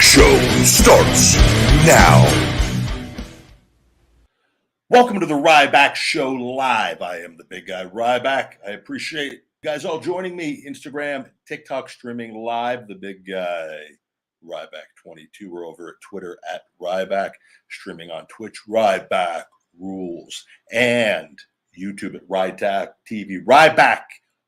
Show starts now. Welcome to the Ryback Show Live. I am the big guy, Ryback. I appreciate you guys all joining me. Instagram, TikTok streaming live. The big guy, Ryback20. We're over at Twitter at Ryback. Streaming on Twitch, Ryback Rules. And YouTube at Ryback TV.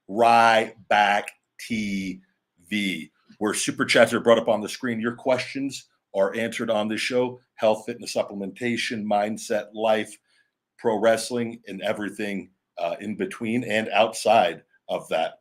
Ryback TV. Where super chats are brought up on the screen. Your questions are answered on this show. Health, fitness, supplementation, mindset, life, pro wrestling, and everything in between and outside of that.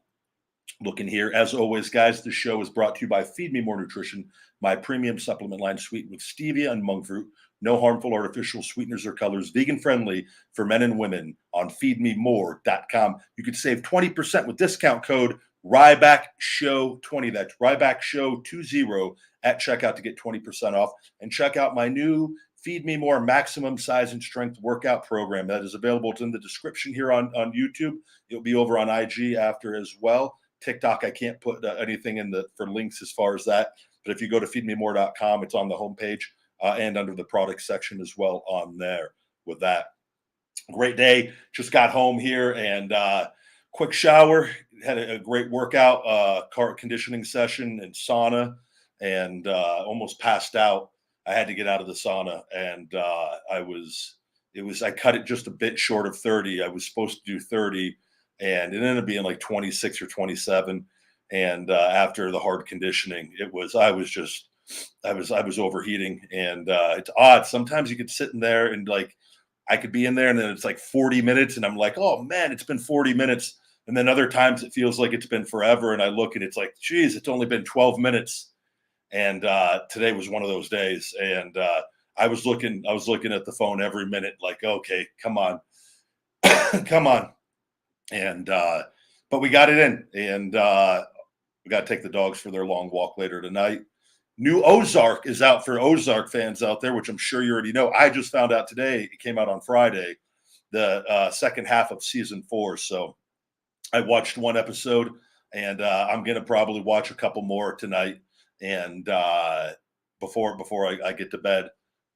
Looking here, as always, guys, the show is brought to you by Feed Me More Nutrition, my premium supplement line sweetened with stevia and monk fruit. No harmful artificial sweeteners or colors, vegan friendly for men and women on feedmemore.com. You could save 20% with discount code RYBACKSHOW20. That's RYBACKSHOW20 at checkout to get 20% off. And check out my new Feed Me More maximum size and strength workout program that is available. It's in the description here on YouTube. It'll be over on IG after as well. TikTok, I can't put anything in for links as far as that. But if you go to feedmemore.com, it's on the homepage and under the product section as well on there with that. Great day. Just got home here and quick shower. Had a great workout, car conditioning session and sauna, and almost passed out. I had to get out of the sauna, and I cut it just a bit short of 30. I was supposed to do 30, and it ended up being like 26 or 27. And after the hard conditioning, I was overheating, and it's odd. Sometimes you could sit in there and I could be in there, and then it's like 40 minutes, and I'm like, oh man, it's been 40 minutes. And then other times it feels like it's been forever. And I look and it's like, geez, it's only been 12 minutes. And today was one of those days. And I was looking at the phone every minute, like, okay, come on, come on. And, but we got it in, and we got to take the dogs for their long walk later tonight. New Ozark is out for Ozark fans out there, which I'm sure you already know. I just found out today, it came out on Friday, the second half of season 4. So I watched one episode, and I'm going to probably watch a couple more tonight, and before I get to bed.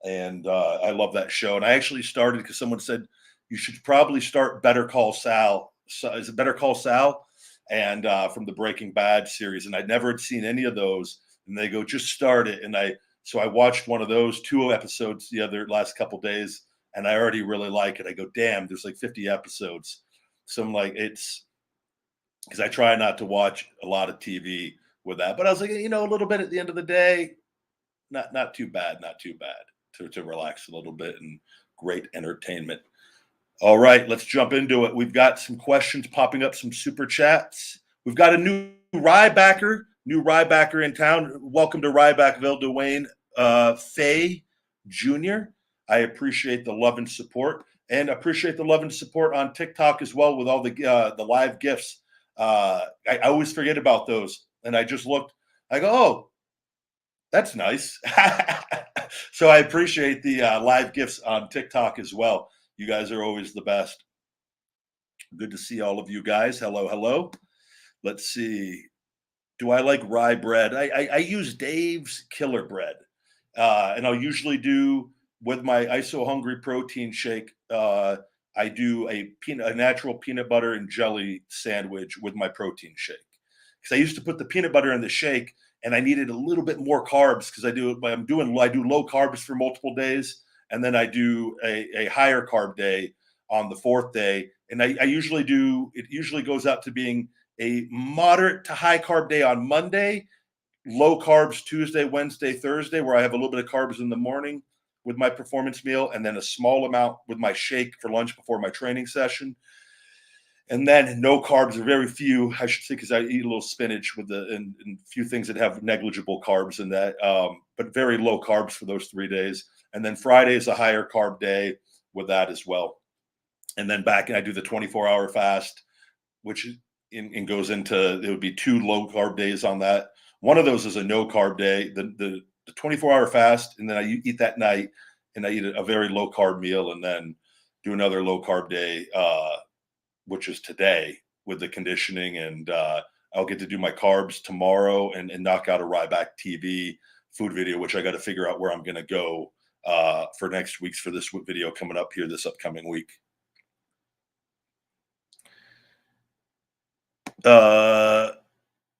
And I love that show. And I actually started because someone said you should probably start Better Call Sal. Is it Better Call Sal? And from the Breaking Bad series. And I'd never had seen any of those. And they go, just start it. And so I watched one of those 2 episodes the last couple days, and I already really like it. I go, damn, there's like 50 episodes. So I'm like, it's because I try not to watch a lot of TV with that. But I was like, a little bit at the end of the day, not too bad to relax a little bit, and great entertainment. All right, let's jump into it. We've got some questions popping up, some super chats. We've got a new Rybacker in town. Welcome to Rybackville, Dwayne Fay Jr. I appreciate the love and support, and appreciate the love and support on TikTok as well with all the live gifts. I always forget about those, and I just looked. I go, oh, that's nice. So I appreciate the live gifts on TikTok as well. You guys are always the best. Good to see all of you guys. Hello. Let's see. Do I like rye bread? I use Dave's Killer Bread, and I'll usually do with my ISO Hungry protein shake. I do a natural peanut butter and jelly sandwich with my protein shake, because I used to put the peanut butter in the shake, and I needed a little bit more carbs because I do low carbs for multiple days, and then I do a higher carb day on the 4th day, and I usually goes out to being a moderate to high carb day on Monday, low carbs Tuesday, Wednesday, Thursday, where I have a little bit of carbs in the morning with my performance meal, and then a small amount with my shake for lunch before my training session. And then no carbs, or very few, I should say, because I eat a little spinach and few things that have negligible carbs in that, but very low carbs for those 3 days. And then Friday is a higher carb day with that as well. And then I do the 24-hour fast, which goes into, it would be 2 low carb days on that. One of those is a no carb day, the 24-hour fast, and then I eat that night, and I eat a very low carb meal, and then do another low carb day, which is today with the conditioning. And I'll get to do my carbs tomorrow and knock out a Ryback TV food video, which I got to figure out where I'm going to go for next week's for this video coming up here this upcoming week.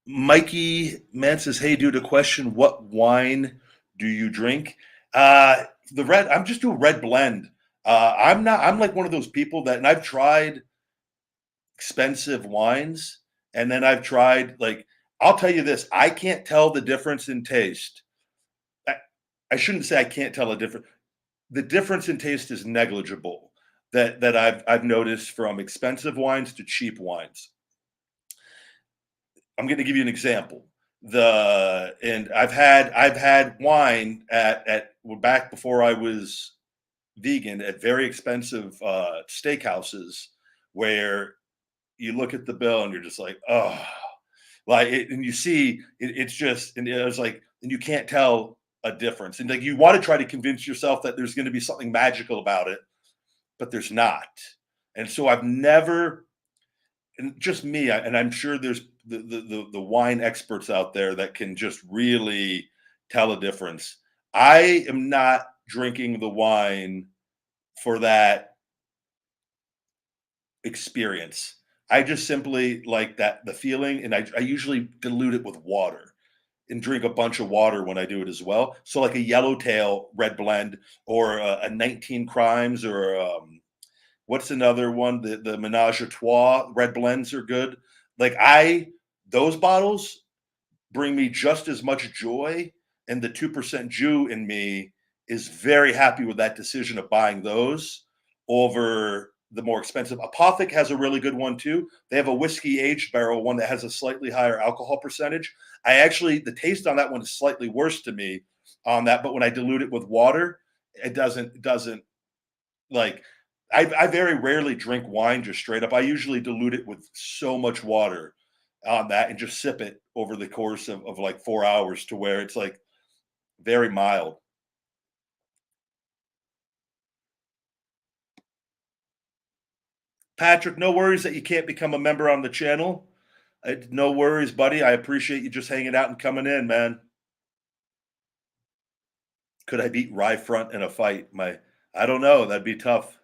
Mikey Man says, "Hey, dude, a question. What wine do you drink?" The red. I'm just doing red blend. I'm like one of those people that, and I've tried expensive wines, and then I've tried, like, I'll tell you this: I can't tell the difference in taste. I shouldn't say I can't tell a difference. The difference in taste is negligible. That I've noticed from expensive wines to cheap wines. I'm going to give you an example. And I've had wine at back before I was vegan at very expensive steakhouses where you look at the bill and you're just like, oh, and you see it's just, and it was like, and you can't tell a difference. And like, you want to try to convince yourself that there's going to be something magical about it, but there's not. And so I've never, and just me, and I'm sure there's the wine experts out there that can just really tell a difference. I am not drinking the wine for that experience. I just simply like the feeling, and I usually dilute it with water and drink a bunch of water when I do it as well. So like a Yellowtail red blend or a 19 Crimes or what's another one? The Menage a Trois red blends are good. Like those bottles bring me just as much joy, and the 2% Jew in me is very happy with that decision of buying those over the more expensive. Apothic has a really good one too. They have a whiskey aged barrel one that has a slightly higher alcohol percentage. The taste on that one is slightly worse to me on that, but when I dilute it with water, it doesn't like. I very rarely drink wine just straight up. I usually dilute it with so much water on that and just sip it over the course of like 4 hours to where it's like very mild. Patrick, no worries that you can't become a member on the channel. No worries, buddy. I appreciate you just hanging out and coming in, man. Could I beat Rye Front in a fight? I don't know. That'd be tough.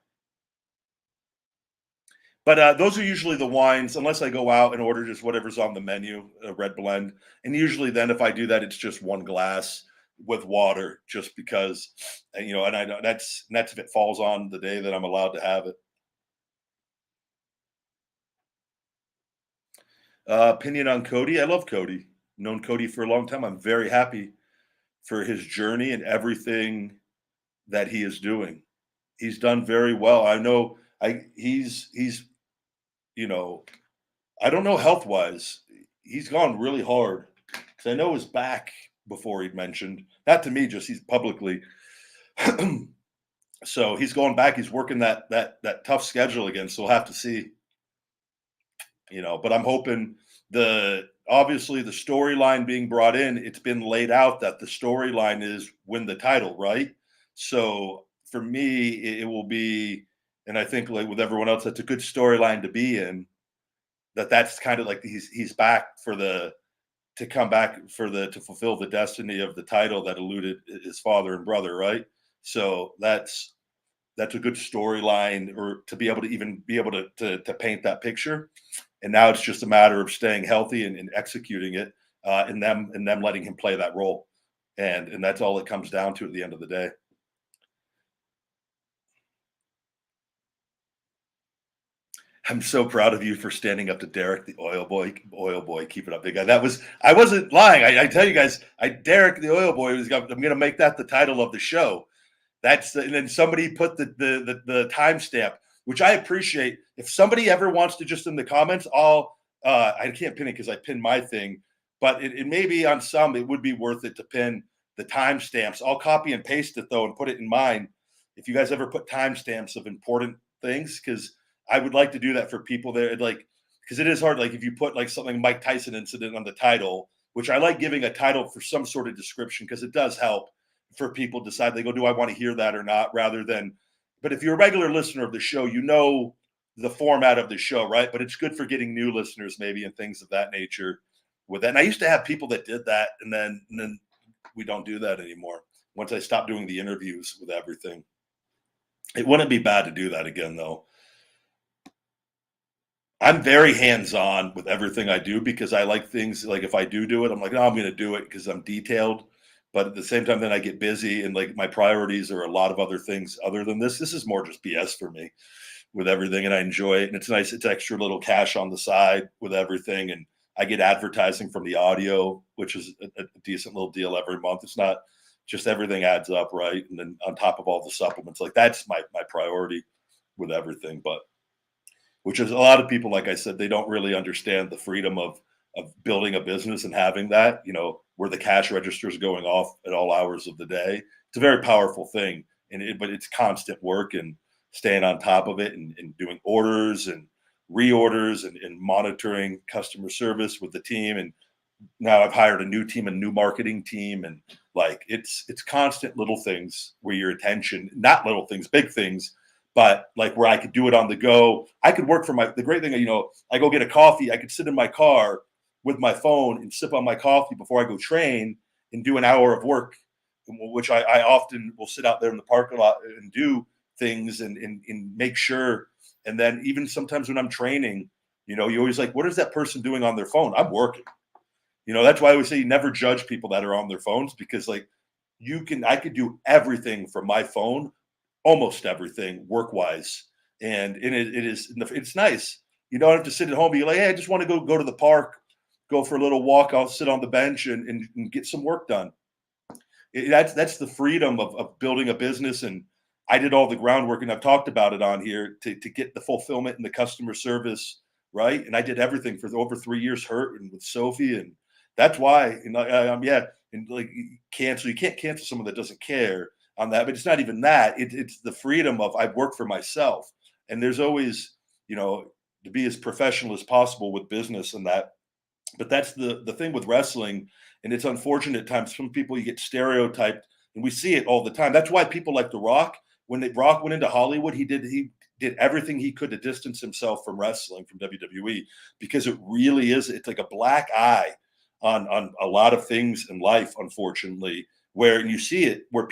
But those are usually the wines, unless I go out and order just whatever's on the menu, a red blend. And usually then if I do that, it's just one glass with water, just because, and I know that's if it falls on the day that I'm allowed to have it. Opinion on Cody. I love Cody. Known Cody for a long time. I'm very happy for his journey and everything that he is doing. He's done very well. I know he's I don't know health wise. He's gone really hard because I know his back before he'd mentioned, not to me, just he's publicly. So he's going back. He's working that tough schedule again. So we'll have to see. But I'm hoping obviously the storyline being brought in, it's been laid out that the storyline is win the title, right? So for me, it will be, and I think like with everyone else, that's a good storyline to be in. That's kind of like he's back to come back to fulfill the destiny of the title that eluded his father and brother, right? So that's a good storyline, or to be able to paint that picture. And now it's just a matter of staying healthy and executing it, and them letting him play that role, and that's all it comes down to at the end of the day. I'm so proud of you for standing up to Derek, the oil boy. Keep it up, big guy. I wasn't lying. I tell you guys, Derek, the oil boy, I'm going to make that the title of the show. And then somebody put the timestamp, which I appreciate. If somebody ever wants to, just in the comments, I can't pin it because I pinned my thing, but it may be on some, it would be worth it to pin the timestamps. I'll copy and paste it though and put it in mine. If you guys ever put timestamps of important things, because I would like to do that for people there, like, because it is hard. Like if you put like something Mike Tyson incident on the title, which I like giving a title for some sort of description, because it does help for people decide, they go, do I want to hear that or not, rather than, but if you're a regular listener of the show, you know the format of the show, right? But it's good for getting new listeners maybe and things of that nature with that. And I used to have people that did that and then we don't do that anymore. Once I stopped doing the interviews with everything, it wouldn't be bad to do that again, though. I'm very hands-on with everything I do because I like things like if I do it, I'm like, oh, I'm going to do it because I'm detailed. But at the same time, then I get busy and like my priorities are a lot of other things other than this. This is more just BS for me with everything, and I enjoy it. And it's nice. It's extra little cash on the side with everything, and I get advertising from the audio, which is a decent little deal every month. It's not just everything adds up, right? And then on top of all the supplements, like that's my priority with everything. But which is a lot of people, like I said, they don't really understand the freedom of building a business and having that, where the cash register is going off at all hours of the day. It's a very powerful thing, but it's constant work and staying on top of it and doing orders and reorders and monitoring customer service with the team. And now I've hired a new team, a new marketing team, and like it's constant little things where your attention, not little things, big things, but like where I could do it on the go. I could work from the great thing, I go get a coffee. I could sit in my car with my phone and sip on my coffee before I go train and do an hour of work, which I often will sit out there in the parking lot and do things and make sure. And then even sometimes when I'm training, you always like, what is that person doing on their phone? I'm working. That's why I always say you never judge people that are on their phones, because like I could do everything from my phone, almost everything work wise. And it's nice. You don't have to sit at home and be like, hey, I just want to go to the park, go for a little walk. I'll sit on the bench and get some work done. That's the freedom of building a business. And I did all the groundwork, and I've talked about it on here to get the fulfillment and the customer service, right? And I did everything for over 3 years, and with Sophie, and that's why. And and like you can't cancel someone that doesn't care on that. But it's not even that. It's the freedom of I work for myself, and there's always to be as professional as possible with business and that. But that's the thing with wrestling, and it's unfortunate at times. Some people, you get stereotyped, and we see it all the time. That's why people like The Rock, when Rock went into Hollywood, he did everything he could to distance himself from wrestling, from WWE, because it really is. It's like a black eye on a lot of things in life, unfortunately. Where you see it, where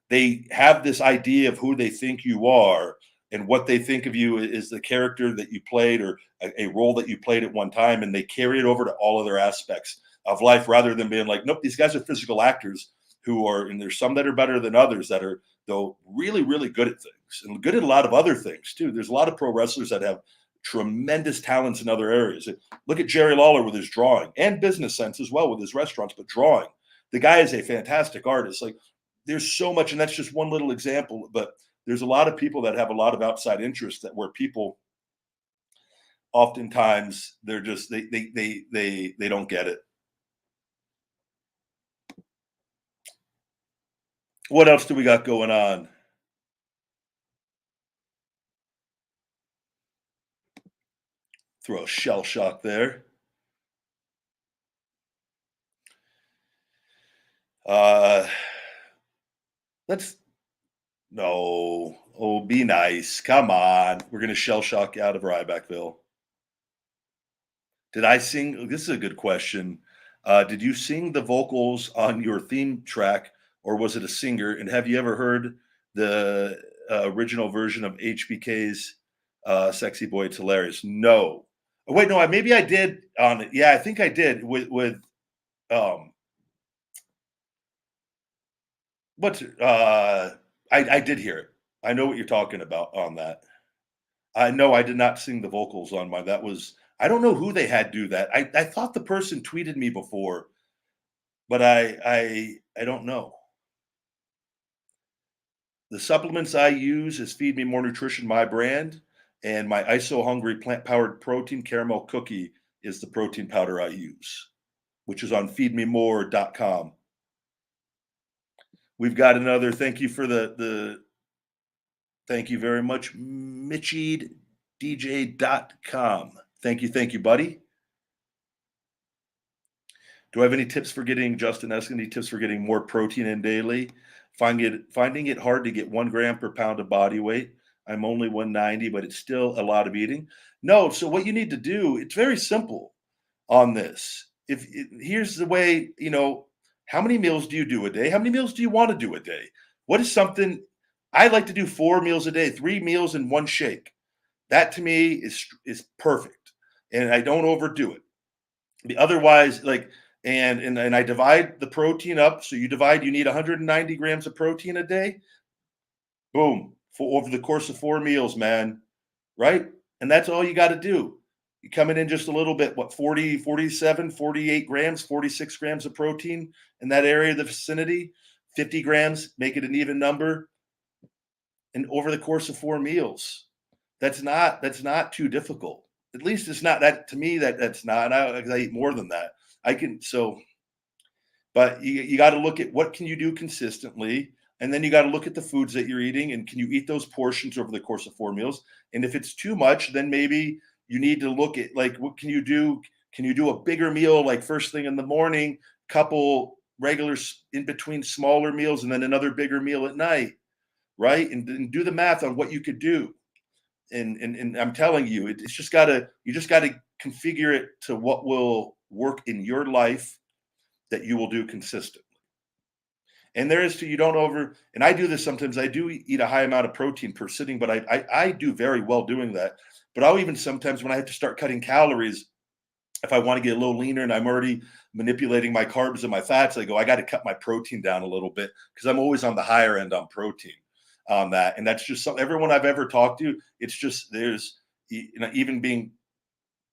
they have this idea of who they think you are, and what they think of you is the character that you played, or a role that you played at one time, and they carry it over to all other aspects of life, rather than being like, nope, these guys are physical actors and there's some that are better than others that are, though, really, really good at things and good at a lot of other things too. There's a lot of pro wrestlers that have tremendous talents in other areas. Look at Jerry Lawler with his drawing and business sense as well with his restaurants, but drawing. The guy is a fantastic artist. Like there's so much, and that's just one little example, but there's a lot of people that have a lot of outside interests where people oftentimes they're just they don't get it. What else do we got going on? Throw a shell shock there. Let's no. Oh, be nice. Come on. We're gonna shell shock out of Rybackville. Did I sing? This is a good question. Did you sing the vocals on your theme track, or was it a singer? And have you ever heard the original version of HBK's "Sexy Boy"? It's hilarious. No. Oh, wait, no. Maybe I did on it. Yeah, I think I did with what's I did hear it. I know what you're talking about on that. I know I did not sing the vocals on mine. That was, I don't know who they had do that. I thought the person tweeted me before, but I don't know. The supplements I use is Feed Me More Nutrition, my brand, and my ISO Hungry plant powered protein caramel cookie is the protein powder I use, which is on feedmemore.com. We've got another, thank you for the thank you very much, mitchiedj.com. Thank you, buddy. Do I have any tips for getting, Justin asking, any tips for getting more protein in daily? Finding it hard to get 1 gram per pound of body weight. I'm only 190, but it's still a lot of eating. No, so what you need to do, it's very simple on this. Here's the way, how many meals do you do a day? How many meals do you want to do a day? What is something I like to do? 4 meals a day, 3 meals and one shake. That to me is perfect, and I don't overdo it. Otherwise, like, and I divide the protein up. So you need 190 grams of protein a day. Boom, for over the course of 4 meals, man. Right? And that's all you got to do. You coming in just a little bit, what, 40, 47, 48 grams, 46 grams of protein in that area of the vicinity, 50 grams, make it an even number. And over the course of 4 meals, that's not too difficult. At least it's not that to me, that's not, I eat more than that. I can, so, but you got to look at what can you do consistently. And then you got to look at the foods that you're eating and can you eat those portions over the course of 4 meals? And if it's too much, then maybe you need to look at, like, what can you do? Can you do a bigger meal, like first thing in the morning, couple regular in between smaller meals, and then another bigger meal at night, right? And do the math on what you could do. And I'm telling you, it's just gotta you just gotta configure it to what will work in your life that you will do consistently. And there is to you don't over and I do this sometimes. I do eat a high amount of protein per sitting, but I do very well doing that. But I'll even sometimes when I have to start cutting calories, if I want to get a little leaner and I'm already manipulating my carbs and my fats, I go, I got to cut my protein down a little bit because I'm always on the higher end on protein on that. And that's just something everyone I've ever talked to, it's just there's even being,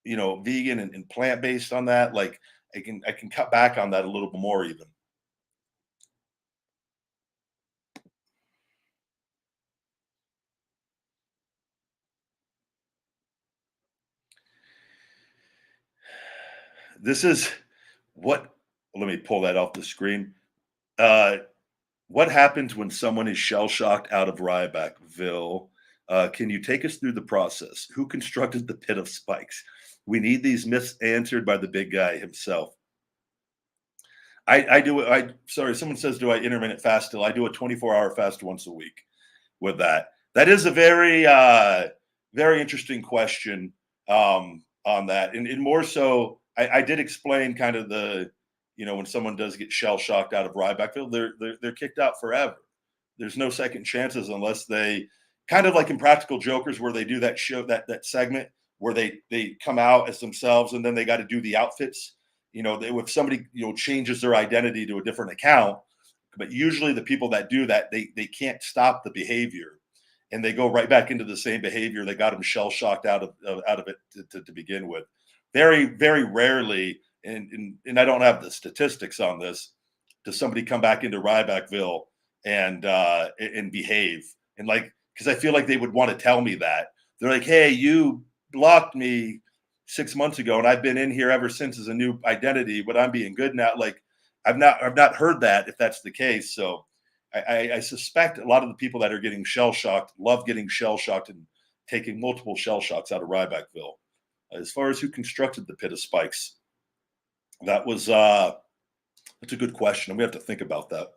vegan and plant-based on that, like I can cut back on that a little bit more even. This is what let me pull that off the screen. Uh what happens when someone is shell shocked out of Rybackville? Can you take us through the process? Who constructed the pit of spikes? We need these myths answered by the big guy himself. I do. Sorry, someone says, do I intermittent fast still? I do a 24-hour fast once a week with that. That is a very interesting question on that. And more so, I did explain kind of when someone does get shell shocked out of Rybackville, they're kicked out forever. There's no second chances unless they kind of like in Practical Jokers where they do that show that segment where they come out as themselves and then they got to do the outfits. If somebody changes their identity to a different account, but usually the people that do that they can't stop the behavior and they go right back into the same behavior that got them shell shocked out of it to begin with. Very very rarely, and I don't have the statistics on this, does somebody come back into Rybackville and behave and like because I feel like they would want to tell me that they're like, hey, you blocked me 6 months ago and I've been in here ever since as a new identity, but I'm being good now. Like I've not heard that if that's the case. So I suspect a lot of the people that are getting shell shocked love getting shell shocked and taking multiple shell shocks out of Rybackville. As far as who constructed the pit of spikes, that's a good question. And we have to think about that.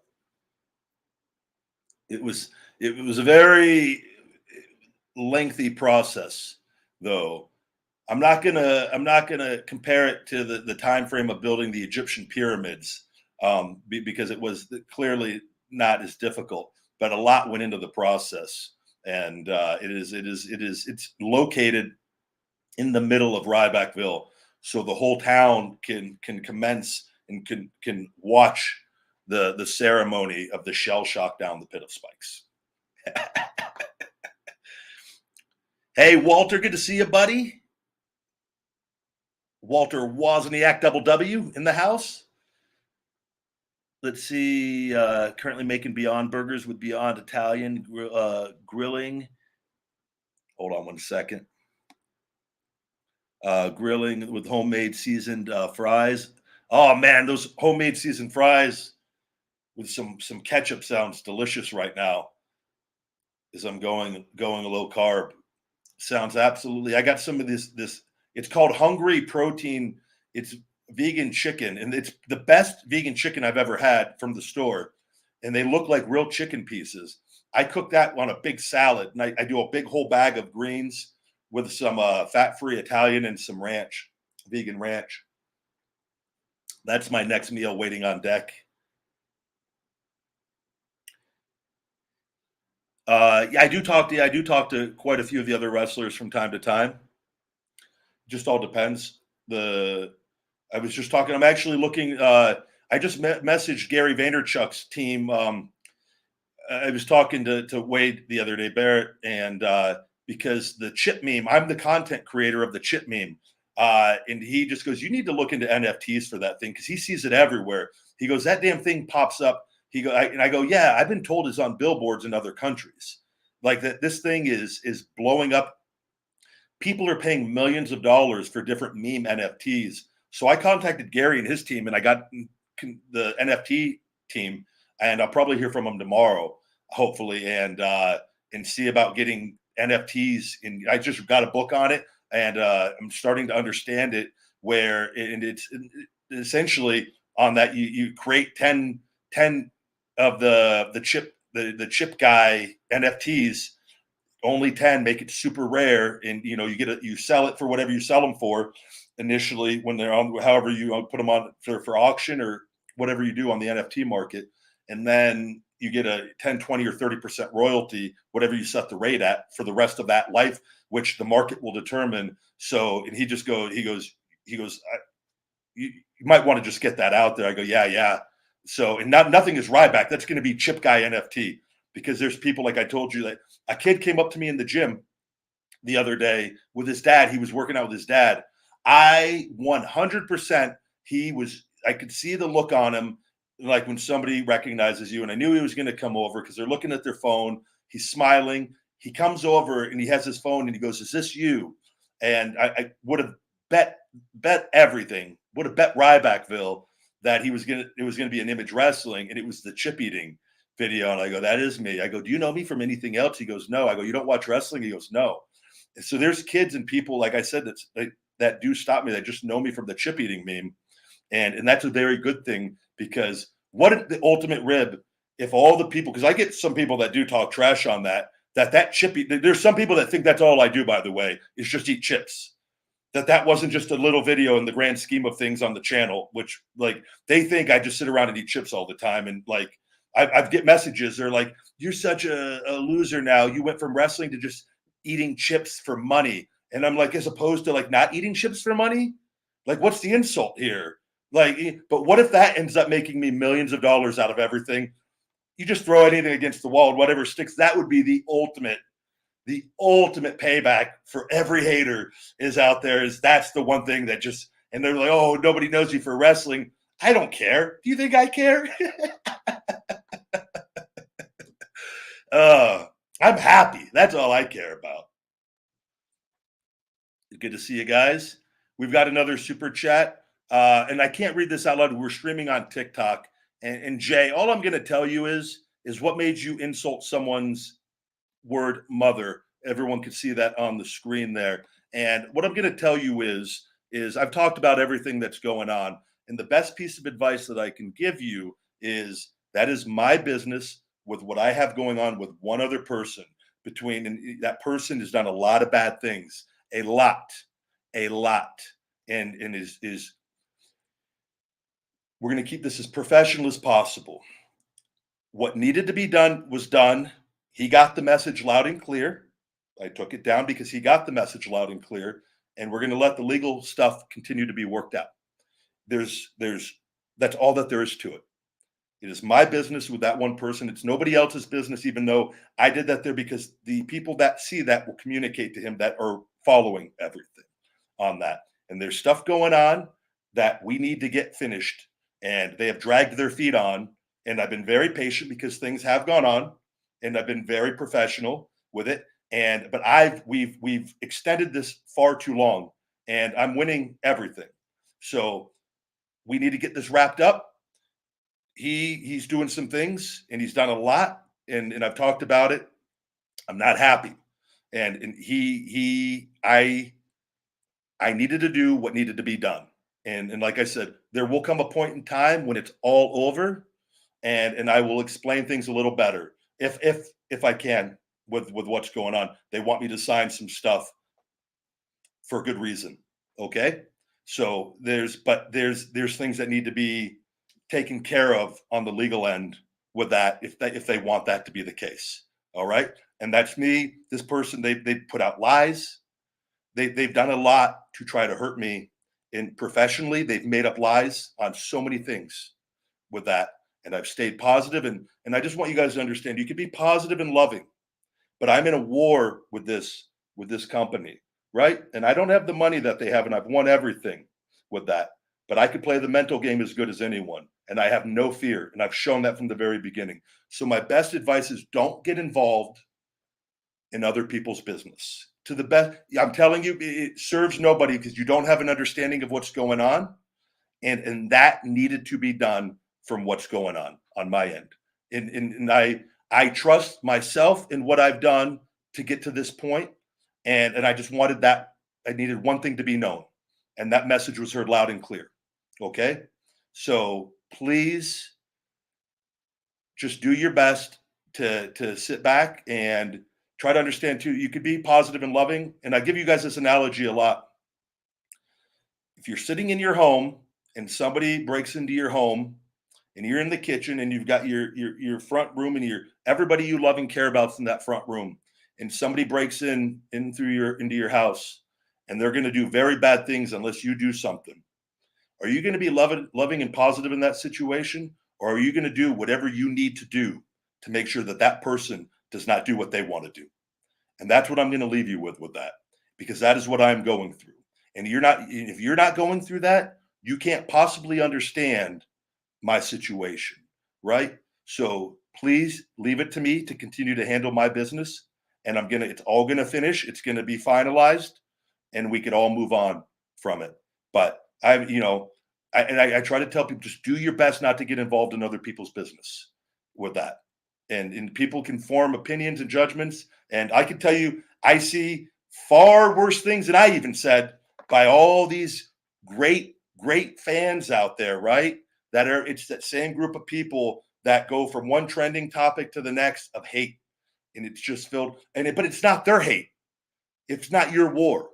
It was a very lengthy process, though. I'm not gonna compare it to the time frame of building the Egyptian pyramids, because it was clearly not as difficult, but a lot went into the process, and it's located in the middle of Rybackville, so the whole town can commence and can watch the ceremony of the shell shock down the pit of spikes. Hey, Walter, good to see you, buddy. Walter Wozniak, double W in the house. Let's see. Currently making Beyond Burgers with Beyond Italian grilling. Hold on one second. Grilling with homemade seasoned fries. Oh man, those homemade seasoned fries with some ketchup sounds delicious right now. As I'm going a low carb, sounds absolutely. I got some of this. It's called Hungry Protein. It's vegan chicken, and it's the best vegan chicken I've ever had from the store. And they look like real chicken pieces. I cook that on a big salad, and I do a big whole bag of greens with some fat-free Italian and some ranch, vegan ranch. That's my next meal waiting on deck. Yeah, I do talk to quite a few of the other wrestlers from time to time. Just all depends. The I was just talking. I'm actually looking. I just messaged Gary Vaynerchuk's team. I was talking to Wade the other day, Barrett, and because the chip meme, I'm the content creator of the chip meme. And he just goes, you need to look into NFTs for that thing because he sees it everywhere. He goes, that damn thing pops up. And I go, yeah, I've been told it's on billboards in other countries. Like that, this thing is blowing up. People are paying millions of dollars for different meme NFTs. So I contacted Gary and his team, and I got the NFT team, and I'll probably hear from them tomorrow, hopefully, and see about getting NFTs. And I just got a book on it, and I'm starting to understand it. And it's essentially on that you create 10 of the chip guy NFTs, only 10, make it super rare, and you sell it for whatever you sell them for initially when they're on, however you put them on for auction or whatever you do on the NFT market, and then you get a 10, 20, or 30% royalty, whatever you set the rate at for the rest of that life, which the market will determine. So, and he goes, you might want to just get that out there. I go, yeah. So, and nothing is Ryback. That's going to be Chip Guy NFT, because there's people, like I told you, that a kid came up to me in the gym the other day with his dad. He was working out with his dad. I 100%, I could see the look on him, like when somebody recognizes you, and I knew he was going to come over because they're looking at their phone. He's smiling. He comes over and he has his phone and he goes, is this you? And I would have bet everything, would have bet Rybackville that it was gonna be an Image Wrestling, and it was the chip eating video. And I go, that is me. I go, do you know me from anything else? He goes, no. I go, you don't watch wrestling? He goes, no. And so there's kids and people, like I said, that do stop me, that just know me from the chip eating meme. And that's a very good thing, because what if the ultimate rib, if all the people, because I get some people that do talk trash on that chip eat, there's some people that think that's all I do, by the way, is just eat chips. That wasn't just a little video in the grand scheme of things on the channel, which, like, they think I just sit around and eat chips all the time. And like, I get messages. They're like, you're such a loser now. You went from wrestling to just eating chips for money. And I'm like, as opposed to like not eating chips for money? Like, what's the insult here? Like, but what if that ends up making me millions of dollars out of everything? You just throw anything against the wall and whatever sticks. That would be the ultimate payback for every hater is out there. Is that's the one thing that just, and they're like, oh, nobody knows you for wrestling. I don't care. Do you think I care? I'm happy. That's all I care about. Good to see you guys. We've got another super chat. And I can't read this out loud. We're streaming on TikTok. And Jay, all I'm going to tell you is what made you insult someone's word mother. Everyone can see that on the screen there. And what I'm going to tell you is I've talked about everything that's going on. And the best piece of advice that I can give you is that is my business with what I have going on with one other person between, and that person has done a lot of bad things, a lot. And is we're going to keep this as professional as possible. What needed to be done was done. He got the message loud and clear. I took it down because he got the message loud and clear, and we're going to let the legal stuff continue to be worked out. That's all that there is to it. It is my business with that one person. It's nobody else's business, even though I did that there, because the people that see that will communicate to him that are following everything on that. And there's stuff going on that we need to get finished, and they have dragged their feet on. And I've been very patient because things have gone on, and I've been very professional with it. But we've extended this far too long, and I'm winning everything. So we need to get this wrapped up. He's doing some things, and he's done a lot, and I've talked about it. I'm not happy, and I needed to do what needed to be done, and like I said, there will come a point in time when it's all over, and I will explain things a little better if I can with what's going on. They want me to sign some stuff for good reason. Okay, so there's things that need to be taken care of on the legal end with that if they want that to be the case. All right. And that's me. This person, they put out lies. They've done a lot to try to hurt me. And professionally, they've made up lies on so many things with that. And I've stayed positive. And I just want you guys to understand you can be positive and loving, but I'm in a war with this company, right? And I don't have the money that they have, and I've won everything with that. But I could play the mental game as good as anyone, and I have no fear, and I've shown that from the very beginning. So my best advice is don't get involved in other people's business. To the best, I'm telling you, it serves nobody because you don't have an understanding of what's going on, and that needed to be done from what's going on my end. And I trust myself in what I've done to get to this point, and I just wanted that. I needed one thing to be known, and that message was heard loud and clear. Okay, so please just do your best to sit back and try to understand too. You could be positive and loving, and I give you guys this analogy a lot. If you're sitting in your home and somebody breaks into your home and you're in the kitchen and you've got your front room and your everybody you love and care about's in that front room, and somebody breaks in through your into your house, and they're going to do very bad things unless you do something. Are you going to be loving and positive in that situation, or are you going to do whatever you need to do to make sure that that person does not do what they want to do? And that's what I'm going to leave you with that, because that is what I'm going through. And if you're not going through that, you can't possibly understand my situation, right? So please leave it to me to continue to handle my business. And it's all gonna finish. It's gonna be finalized, and we could all move on from it. But I try to tell people just do your best not to get involved in other people's business with that. And people can form opinions and judgments. And I can tell you, I see far worse things than I even said by all these great fans out there, right? It's that same group of people that go from one trending topic to the next of hate. And it's just filled, but it's not their hate. It's not your war.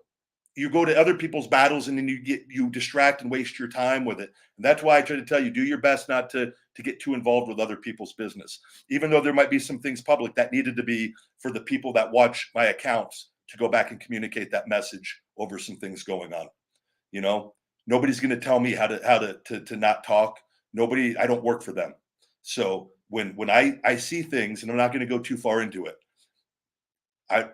You go to other people's battles and then you distract and waste your time with it. And that's why I try to tell you, do your best not to get too involved with other people's business. Even though there might be some things public that needed to be for the people that watch my accounts to go back and communicate that message over some things going on. You know, nobody's going to tell me how to not talk. Nobody, I don't work for them. So when I see things, and I'm not going to go too far into it,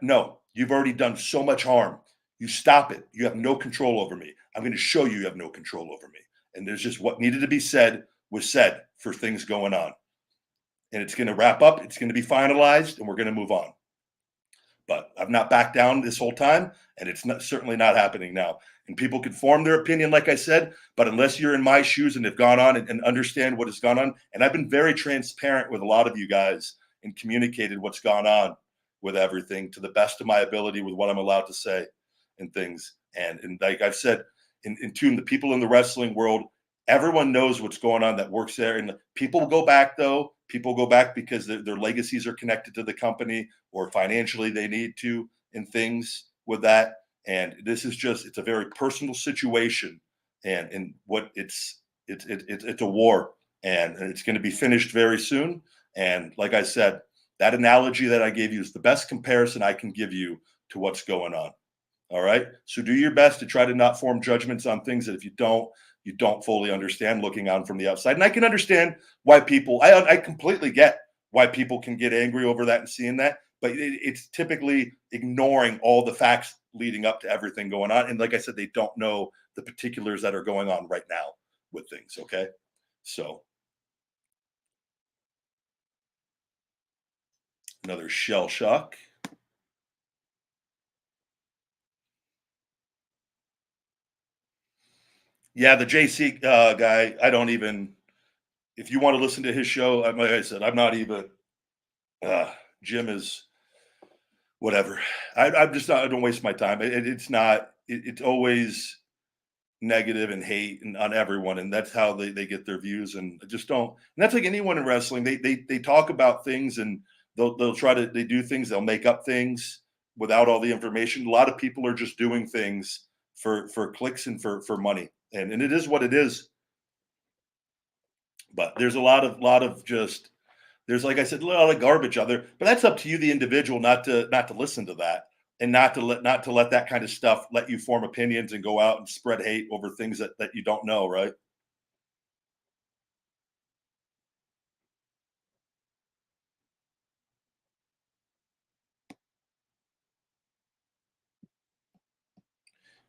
no, you've already done so much harm. You stop it. You have no control over me. I'm going to show you have no control over me. And there's just what needed to be said was said for things going on. And it's going to wrap up. It's going to be finalized, and we're going to move on. But I've not backed down this whole time, and it's certainly not happening now. And people can form their opinion, like I said, but unless you're in my shoes and have gone on and understand what has gone on, and I've been very transparent with a lot of you guys and communicated what's gone on with everything to the best of my ability with what I'm allowed to say and things. And like I've said, in tune, the people in the wrestling world, everyone knows what's going on that works there. And people go back, though. People go back because their legacies are connected to the company, or financially they need to, and things with that. And this is it's a very personal situation, and what it's a war, and it's going to be finished very soon. And like I said, that analogy that I gave you is the best comparison I can give you to what's going on. All right. So do your best to try to not form judgments on things that if you don't fully understand looking on from the outside. And I can understand why I completely get why people can get angry over that and seeing that, but it's typically ignoring all the facts leading up to everything going on. And like I said, they don't know the particulars that are going on right now with things. Okay. So another shell shock. Yeah, the JC guy, I don't even, if you want to listen to his show, like I said, I'm not even, Jim is whatever. I'm just not, I don't waste my time. It's not, it's always negative and hate and on everyone. And that's how they get their views. And I just don't, and that's like anyone in wrestling. They talk about things, and they'll try to, they do things, they'll make up things without all the information. A lot of people are just doing things for clicks and for money. And it is what it is. But there's a lot of just There's, like I said, a lot of garbage out there, but that's up to you, the individual, not to listen to that, and not to let that kind of stuff let you form opinions and go out and spread hate over things that you don't know, right?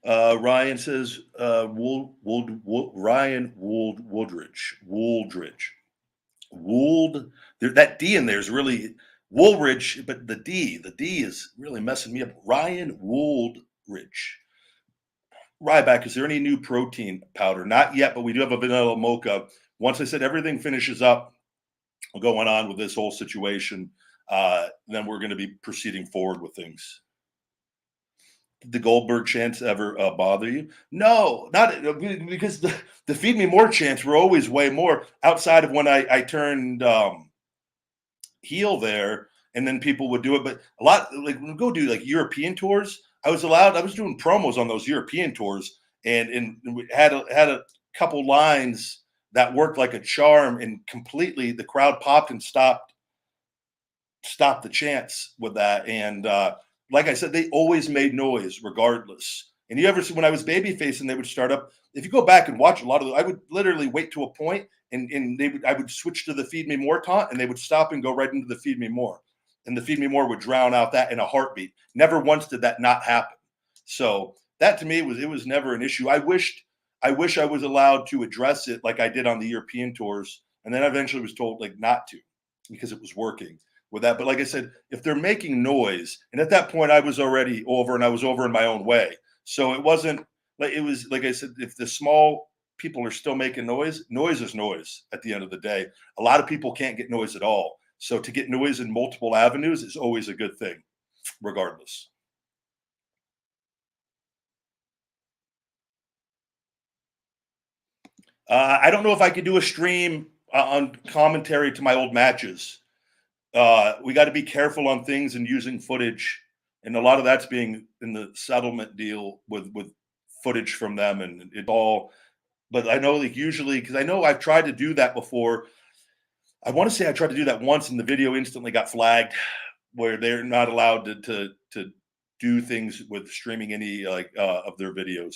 Ryan says, Ryan Wold. That D in there is really Woolridge, but the D is really messing me up. Ryan Woolridge. Ryback, is there any new protein powder? Not yet, but we do have a vanilla mocha. Once I said everything finishes up going on with this whole situation, then we're going to be proceeding forward with things. Did the Goldberg chants ever bother you? No, not because the Feed Me More chants were always way more outside of when I turned heel there, and then people would do it. But a lot, like when we go do like European tours, I was doing promos on those European tours, and we had a couple lines that worked like a charm, and completely the crowd popped and stopped the chants with that. And like I said, they always made noise regardless. And you ever see when I was babyface and they would start up, if you go back and watch a lot of I would literally wait to a point, and I would switch to the Feed Me More taunt, and they would stop and go right into the Feed Me More. And the Feed Me More would drown out that in a heartbeat. Never once did that not happen. So that to me was never an issue. I wish I was allowed to address it like I did on the European tours. And then I eventually was told like not to, because it was working with that. But like I said, if they're making noise, and at that point I was already over, and I was over in my own way. So it wasn't like, it was like I said, if the small people are still making noise, noise is noise at the end of the day. A lot of people can't get noise at all. So to get noise in multiple avenues is always a good thing, regardless. I don't know if I could do a stream on commentary to my old matches. We got to be careful on things and using footage, and a lot of that's being in the settlement deal with footage from them, and it all. But I know, like, usually, because I know I've tried to do that before. I want to say I tried to do that once, and the video instantly got flagged, where they're not allowed to do things with streaming any like of their videos.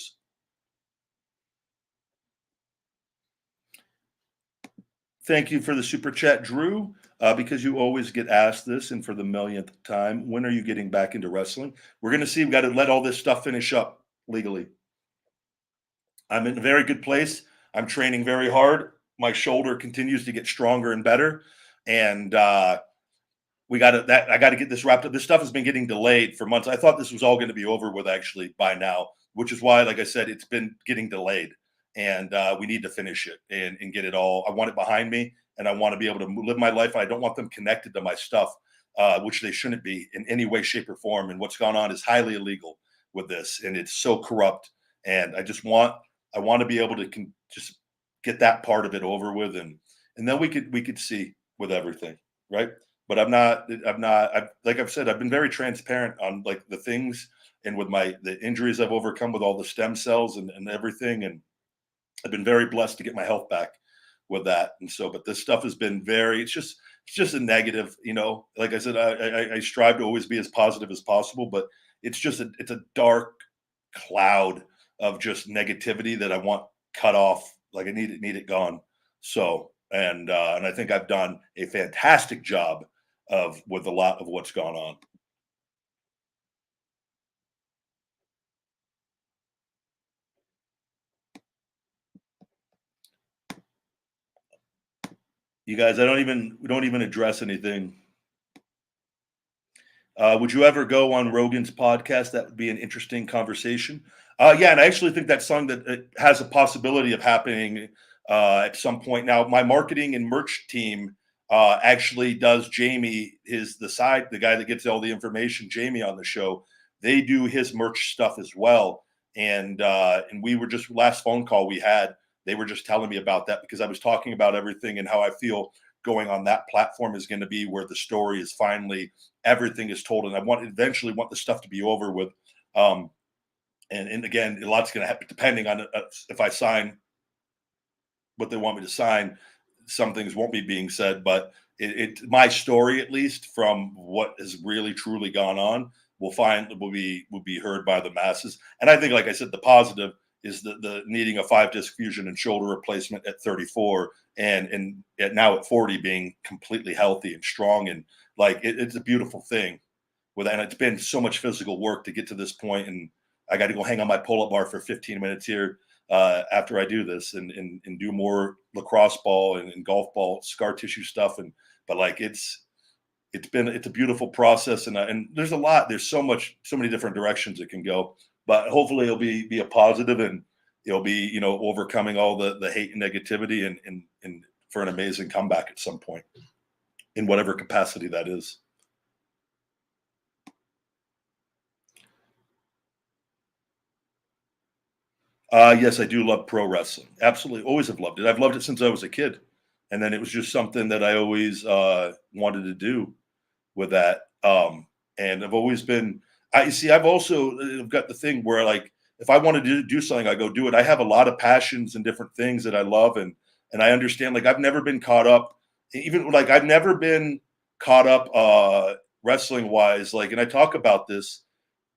Thank you for the super chat, Drew. Because you always get asked this, and for the millionth time, when are you getting back into wrestling? We're going to see. We've got to let all this stuff finish up legally. I'm in a very good place. I'm training very hard. My shoulder continues to get stronger and better, and we got to that. I got to get this wrapped up. This stuff has been getting delayed for months. I thought this was all going to be over with actually by now, which is why, like I said, it's been getting delayed, and we need to finish it and get it all. I want it behind me, and I want to be able to live my life. I don't want them connected to my stuff, which they shouldn't be in any way, shape, or form. And what's gone on is highly illegal with this, and it's so corrupt. And I want to be able to just get that part of it over with, and then we could see with everything, right? But like I've said, I've been very transparent on like the things, and with the injuries I've overcome with all the stem cells and everything, and I've been very blessed to get my health back with that. And so, but this stuff has been it's just a negative, like I said, I strive to always be as positive as possible, but it's a dark cloud of just negativity that I want cut off. Like I need it gone. So, and I think I've done a fantastic job of with a lot of what's gone on. You guys, we don't even address anything. Would you ever go on Rogan's podcast? That would be an interesting conversation. Yeah, and I actually think that's something that it has a possibility of happening at some point. Now, my marketing and merch team actually does Jamie, the guy that gets all the information, Jamie on the show. They do his merch stuff as well, and we were just last phone call we had. They were just telling me about that because I was talking about everything and how I feel going on that platform is going to be where the story is finally everything is told, and I eventually want the stuff to be over with. And again, a lot's going to happen depending on if I sign what they want me to sign. Some things won't be being said, but my story, at least from what has really truly gone on, will be heard by the masses. And I think, like I said, the positive is the needing a 5-disc fusion and shoulder replacement at 34, and now at 40 being completely healthy and strong, and like it's a beautiful thing. And it's been so much physical work to get to this point, and I got to go hang on my pull-up bar for 15 minutes here after I do this, and do more lacrosse ball and golf ball scar tissue stuff. And but like it's a beautiful process, and there's so many different directions it can go, but hopefully it'll be a positive, and it'll be, overcoming all the hate and negativity, and for an amazing comeback at some point in whatever capacity that is. Yes, I do love pro wrestling. Absolutely. Always have loved it. I've loved it since I was a kid. And then it was just something that I always wanted to do with that. And I've always been, I've also got the thing where, like, if I wanted to do something, I go do it. I have a lot of passions and different things that I love. And I understand, like, I've never been caught up, even like I've never been caught up wrestling wise. Like, and I talk about this,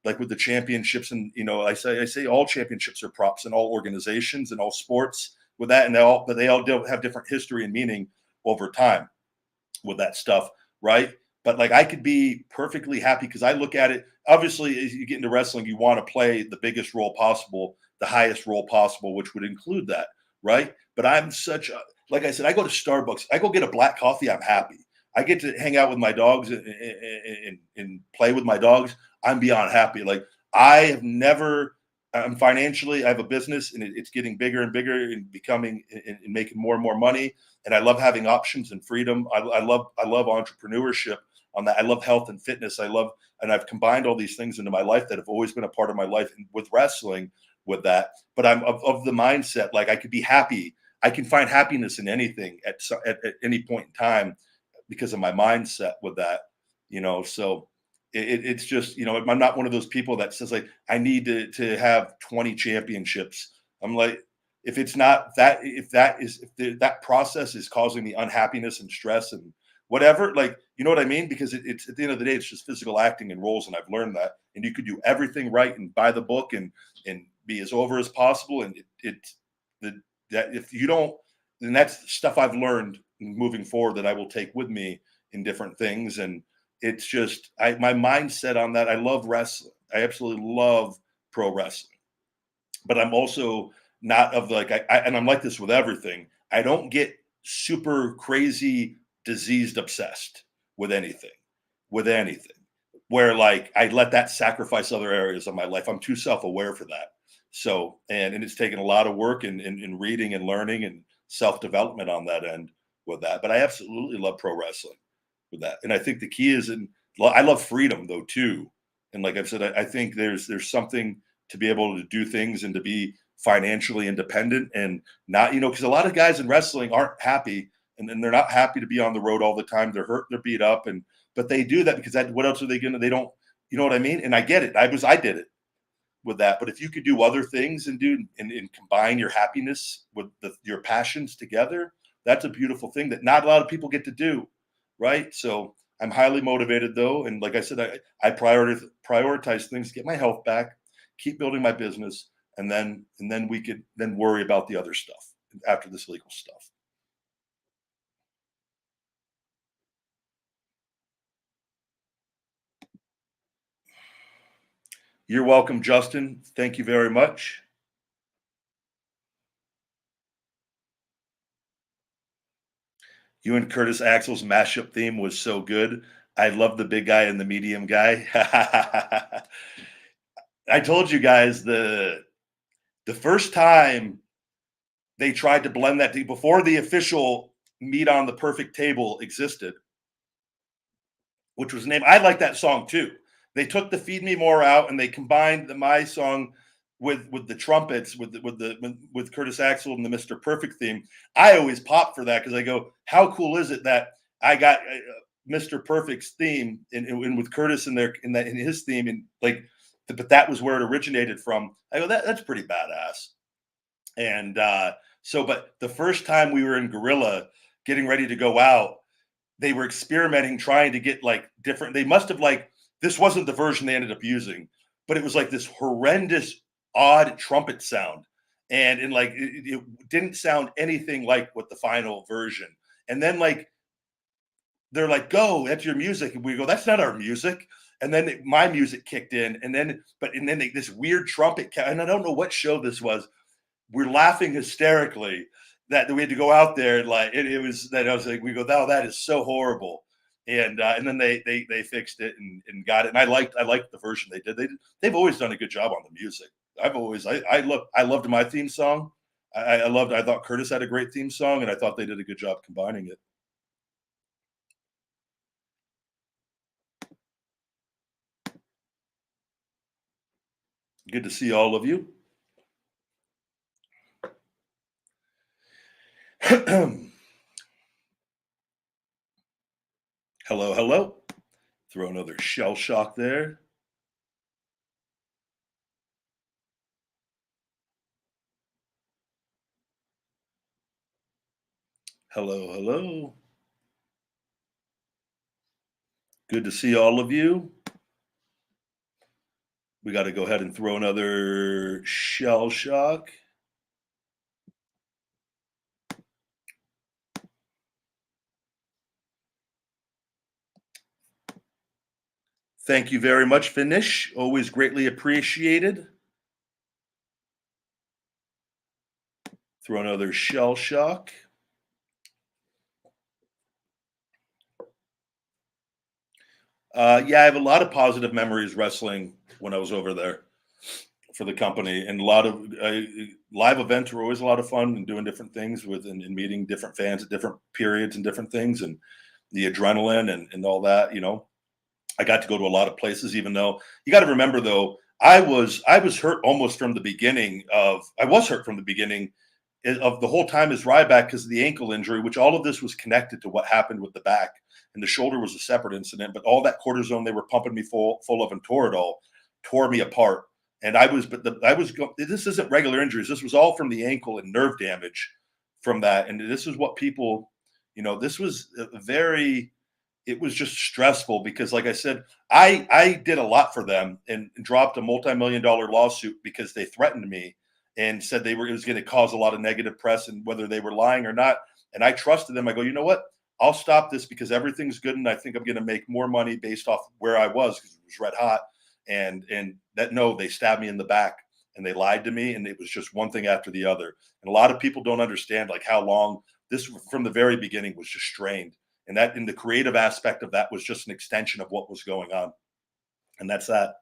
like with the championships, and I say all championships are props in all organizations and all sports with that, and they all have different history and meaning over time with that stuff, right? But like I could be perfectly happy because I look at it. Obviously, as you get into wrestling, you want to play the biggest role possible, the highest role possible, which would include that, right? But I'm like I said, I go to Starbucks, I go get a black coffee, I'm happy. I get to hang out with my dogs and play with my dogs. I'm beyond happy. Like I have never, I'm financially, I have a business, and it's getting bigger and bigger, and becoming and making more and more money. And I love having options and freedom. I love entrepreneurship on that. I love health and fitness. And I've combined all these things into my life that have always been a part of my life, and with wrestling with that. But I'm of the mindset, like I could be happy. I can find happiness in anything at any point in time because of my mindset with that, so it's just, I'm not one of those people that says, like, I need to have 20 championships. I'm like, if it's not that, if that process is causing me unhappiness and stress and whatever, like, you know what I mean? Because it's at the end of the day, it's just physical acting and roles. And I've learned that, and you could do everything right and buy the book and be as over as possible. And that if you don't, then that's stuff I've learned moving forward that I will take with me in different things. And it's just my mindset on that. I love wrestling. I absolutely love pro wrestling, but I'm also not of like and I'm like this with everything. I don't get super crazy, diseased, obsessed with anything, where like I let that sacrifice other areas of my life. I'm too self-aware for that. So and it's taken a lot of work in reading and learning and self-development on that end with that. But I absolutely love pro wrestling with that. And I think the key is I love freedom though too. And like I've said, I think there's something to be able to do things and to be financially independent, and not, because a lot of guys in wrestling aren't happy, and they're not happy to be on the road all the time. They're hurt, they're beat up, but they do that because what else are they gonna, they don't, you know what I mean? And I get it. I did it with that. But if you could do other things and combine your happiness with your passions together, that's a beautiful thing that not a lot of people get to do. Right. So I'm highly motivated though. And like I said, I prioritize things, get my health back, keep building my business. And then we could then worry about the other stuff after this legal stuff. You're welcome, Justin. Thank you very much. You and Curtis Axel's mashup theme was so good. I love the big guy and the medium guy. I told you guys the first time they tried to blend that before the official meat on the perfect table existed, which was named. I like that song too. They took the "Feed Me More" out and they combined my song with the trumpets with Curtis Axel and the Mr. Perfect theme. I always pop for that because I go, how cool is it that I got Mr. Perfect's theme and with Curtis in his theme, and like, but that was where it originated from. I go, that's pretty badass. And but the first time we were in Gorilla getting ready to go out, they were experimenting, trying to get like different. They must have like this wasn't the version they ended up using, but it was like this horrendous, odd trumpet sound, and like it didn't sound anything like what the final version. And then like they're like, "Go, that's your music," and we go, "That's not our music." And then my music kicked in, and then this weird trumpet, and I don't know what show this was. We're laughing hysterically that we had to go out there and like it was that I was like, we go, "Oh, that is so horrible." And then they fixed it and got it. And I liked the version they did. They've always done a good job on the music. I loved my theme song. I thought Curtis had a great theme song, and I thought they did a good job combining it. Good to see all of you. Hello, hello. Throw another shell shock there. Hello, hello. Good to see all of you. We got to go ahead and throw another shell shock. Thank you very much, Finish. Always greatly appreciated. Throw another shell shock. Yeah, I have a lot of positive memories wrestling when I was over there for the company, and a lot of live events were always a lot of fun, and doing different things with and meeting different fans at different periods and different things, and the adrenaline and all that. You know, I got to go to a lot of places, even though you got to remember though, I was hurt almost from the beginning of I was hurt from the beginning of the whole time as Ryback because of the ankle injury, which all of this was connected to what happened with the back, and the shoulder was a separate incident. But all that cortisone they were pumping me full of and Toradol tore me apart. And this isn't regular injuries. This was all from the ankle and nerve damage from that. And this is what people, this was very it was just stressful because like I said, I did a lot for them and dropped a multi-million-dollar lawsuit because they threatened me and said it was going to cause a lot of negative press, and whether they were lying or not. And I trusted them. I go, you know what? I'll stop this because everything's good, and I think I'm going to make more money based off where I was because it was red hot. And that no, they stabbed me in the back and they lied to me, and it was just one thing after the other. And a lot of people don't understand like how long this from the very beginning was just strained, and that in the creative aspect of that was just an extension of what was going on, and that's that.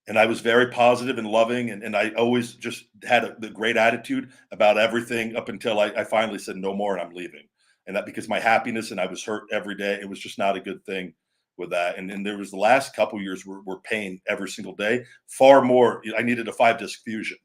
And I was very positive and loving, and I always just had the great attitude about everything up until I finally said no more and I'm leaving. And that because my happiness and I was hurt every day, it was just not a good thing with that. And there was the last couple years were pain every single day, far more. I needed a 5-disc fusion,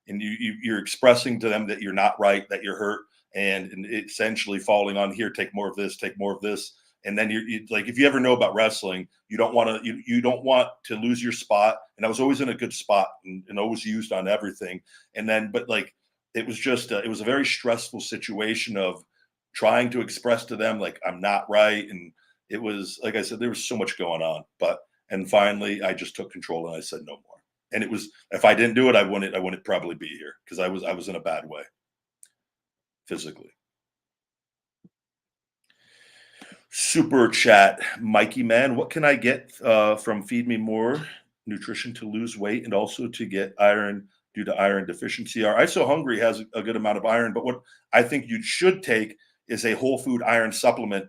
and you're expressing to them that you're not right, that you're hurt, and essentially falling on here, take more of this, take more of this. And then you like if you ever know about wrestling, you don't want to you don't want to lose your spot. And I was always in a good spot and always used on everything. And then but like it was just it was a very stressful situation of trying to express to them like I'm not right. And it was like I said, there was so much going on. But and finally I just took control and I said no more. And it was if I didn't do it, I wouldn't probably be here because I was in a bad way physically. Super chat, Mikey man. What can I get from Feed Me More Nutrition to lose weight and also to get iron due to iron deficiency? Our ISO Hungry has a good amount of iron, but what I think you should take is a whole food iron supplement,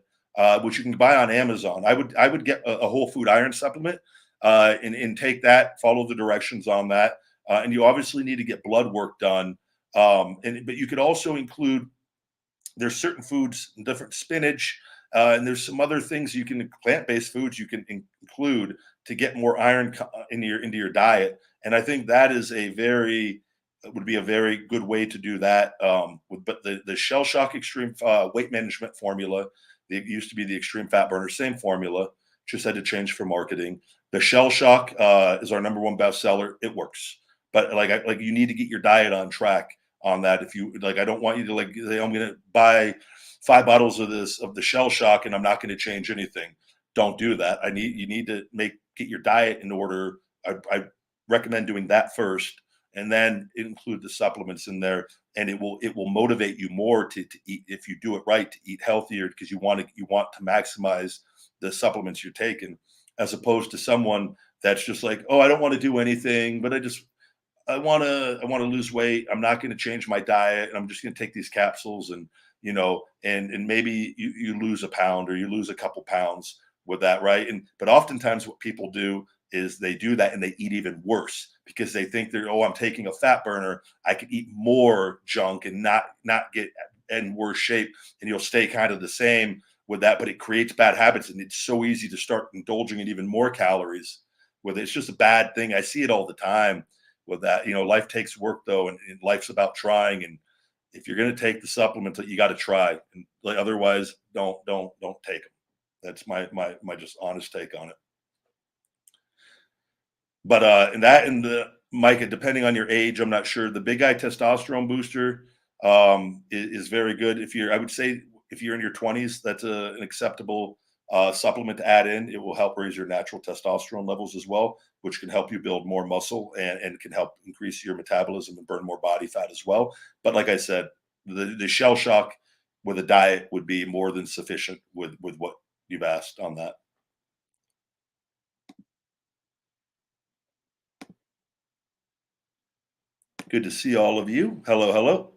which you can buy on Amazon. I would get a whole food iron supplement and take that. Follow the directions on that, and you obviously need to get blood work done. But you could also include there's certain foods, different spinach, and there's some other things you can plant-based foods you can include to get more iron into your diet. And I think that is would be a very good way to do that. But the Shellshock Extreme weight management formula, it used to be the Extreme Fat Burner, same formula, just had to change for marketing. The Shellshock is our #1 bestseller. It works, but like you need to get your diet on track on that. If you like, I don't want you to like say I'm going to buy 5 bottles of the Shellshock and I'm not going to change anything. Don't do that. You need to get your diet in order. I recommend doing that first, and then include the supplements in there, and it will motivate you more to eat, if you do it right, to eat healthier, because you want to maximize the supplements you're taking, as opposed to someone that's just like, oh, I don't want to do anything, but I want to lose weight. I'm not going to change my diet. I'm just going to take these capsules, and and maybe you lose a pound or you lose a couple pounds with that, right? But oftentimes what people do is they do that and they eat even worse, because they think I'm taking a fat burner. I could eat more junk and not get in worse shape, and you'll stay kind of the same with that. But it creates bad habits, and it's so easy to start indulging in even more calories with it. It's just a bad thing. I see it all the time with that. Life takes work though, and life's about trying. And if you're going to take the supplements, you got to try, and otherwise don't take them. That's my just honest take on it. But and the Micah, depending on your age, I'm not sure. The big guy testosterone booster is very good. I would say if you're in your 20s, that's an acceptable supplement to add in. It will help raise your natural testosterone levels as well, which can help you build more muscle, and can help increase your metabolism and burn more body fat as well. But like I said, the Shellshock with a diet would be more than sufficient with what you've asked on that. Good to see all of you. Hello, hello.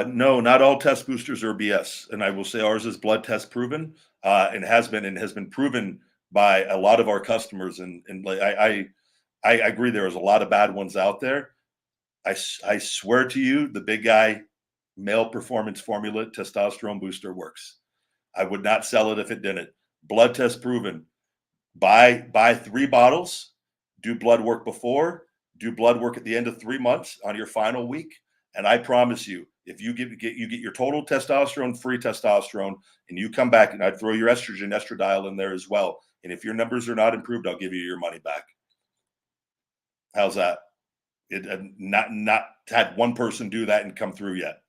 No, not all test boosters are BS, and I will say ours is blood test proven, and has been proven by a lot of our customers. And like I agree, there is a lot of bad ones out there. I swear to you, the big guy male performance formula testosterone booster works. I would not sell it if it didn't. Blood test proven. Buy 3 bottles. Do blood work before. Do blood work at the end of 3 months on your final week. And I promise you, if you get your total testosterone, free testosterone, and you come back, and I'd throw your estrogen, estradiol in there as well. And if your numbers are not improved, I'll give you your money back. How's that? It not had one person do that and come through yet.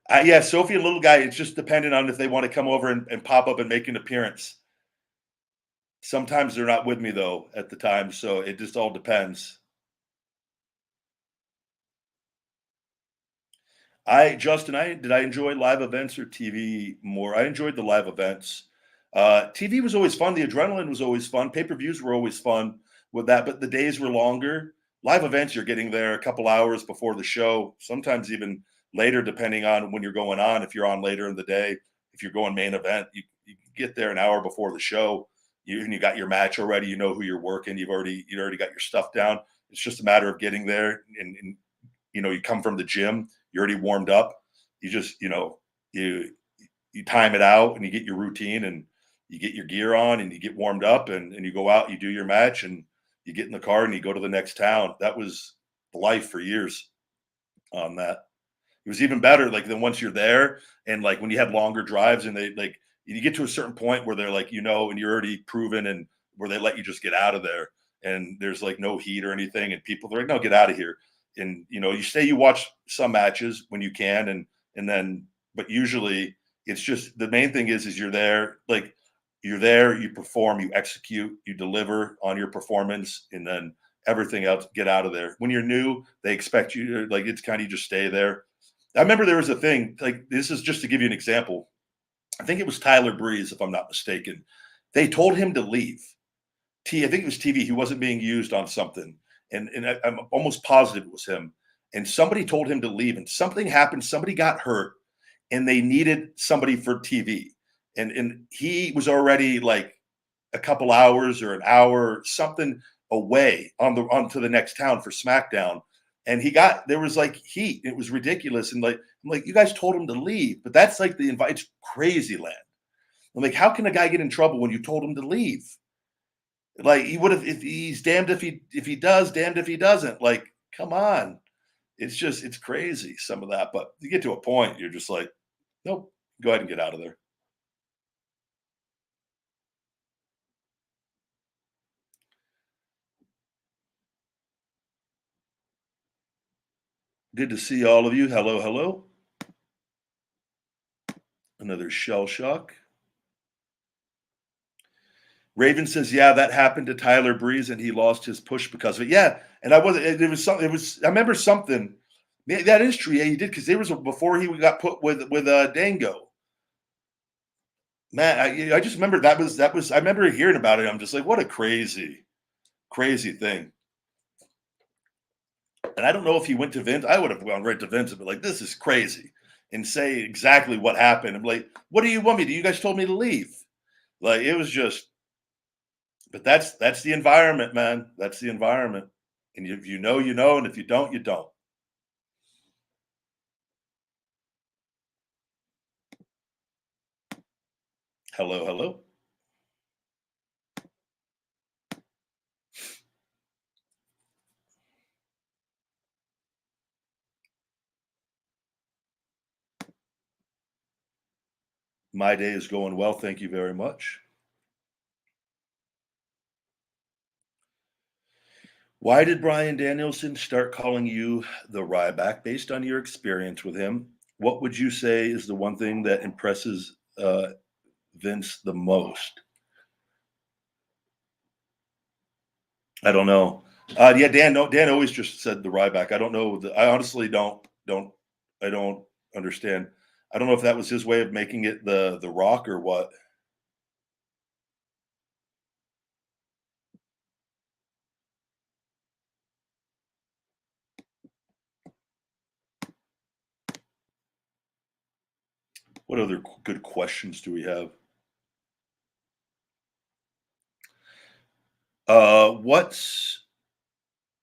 Yeah, Sophie and little guy, it's just dependent on if they want to come over and pop up and make an appearance. Sometimes they're not with me though at the time, so it just all depends. Did I enjoy live events or TV more? I enjoyed the live events. TV was always fun. The adrenaline was always fun. Pay-per-views were always fun with that, but the days were longer. Live events, you're getting there a couple hours before the show, sometimes even later, depending on when you're going on. If you're on later in the day, if you're going main event, you get there an hour before the show. You got your match already. You know who you're working. You already got your stuff down. It's just a matter of getting there, and you come from the gym, you're already warmed up. You just, you time it out, and you get your routine, and you get your gear on, and you get warmed up, and you go out, you do your match, and you get in the car and you go to the next town. That was life for years on that. It was even better, like, than once you're there, and like when you had longer drives, and they like you get to a certain point where they're like, and you're already proven, and where they let you just get out of there, and there's like no heat or anything, and they're like, no, get out of here. And you watch some matches when you can, and then, but usually it's just, the main thing is you're there, you perform, you execute, you deliver on your performance, and then everything else, get out of there. When you're new, they expect you to, like, it's kind of, you just stay there. I remember there was a thing, like, this is just to give you an example. I think it was Tyler Breeze, if I'm not mistaken. They told him to leave. I think it was TV. He wasn't being used on something, and I'm almost positive it was him. And somebody told him to leave, and something happened. Somebody got hurt, and they needed somebody for TV. And he was already like a couple hours or an hour, something away onto the next town for SmackDown. And there was like heat. It was ridiculous. And like, I'm like, you guys told him to leave, but that's like the invite. It's crazy land. I'm like, how can a guy get in trouble when you told him to leave? Like, he would have, if he's damned if he does, damned if he doesn't. Like, come on. it's crazy, some of that. But you get to a point, you're just like, nope, go ahead and get out of there. Good to see all of you. Hello, hello. Another shell shock. Raven says, "Yeah, that happened to Tyler Breeze, and he lost his push because of it." Yeah, and I wasn't. It was something. It was. I remember something. Yeah, that is true. Yeah, he did because there was before he got put with Dango. Man, I just remember that was. I remember hearing about it. I'm just like, what a crazy thing. And I don't know if he went to Vince. I would have gone right to Vince and be like, "This is crazy," and say exactly what happened. I'm like, "What do you want me to do? You guys told me to leave." Like it was just. But that's the environment, man. That's the environment. And if you know, you know, and if you don't, you don't. Hello, hello. My day is going well. Thank you very much. Why did Brian Danielson start calling you the Ryback based on your experience with him? What would you say is the one thing that impresses Vince the most? I don't know. Yeah, Dan. No, Dan always just said the Ryback. I don't know. I honestly don't. I don't understand. I don't know if that was his way of making it the Rock or what. What other good questions do we have? What's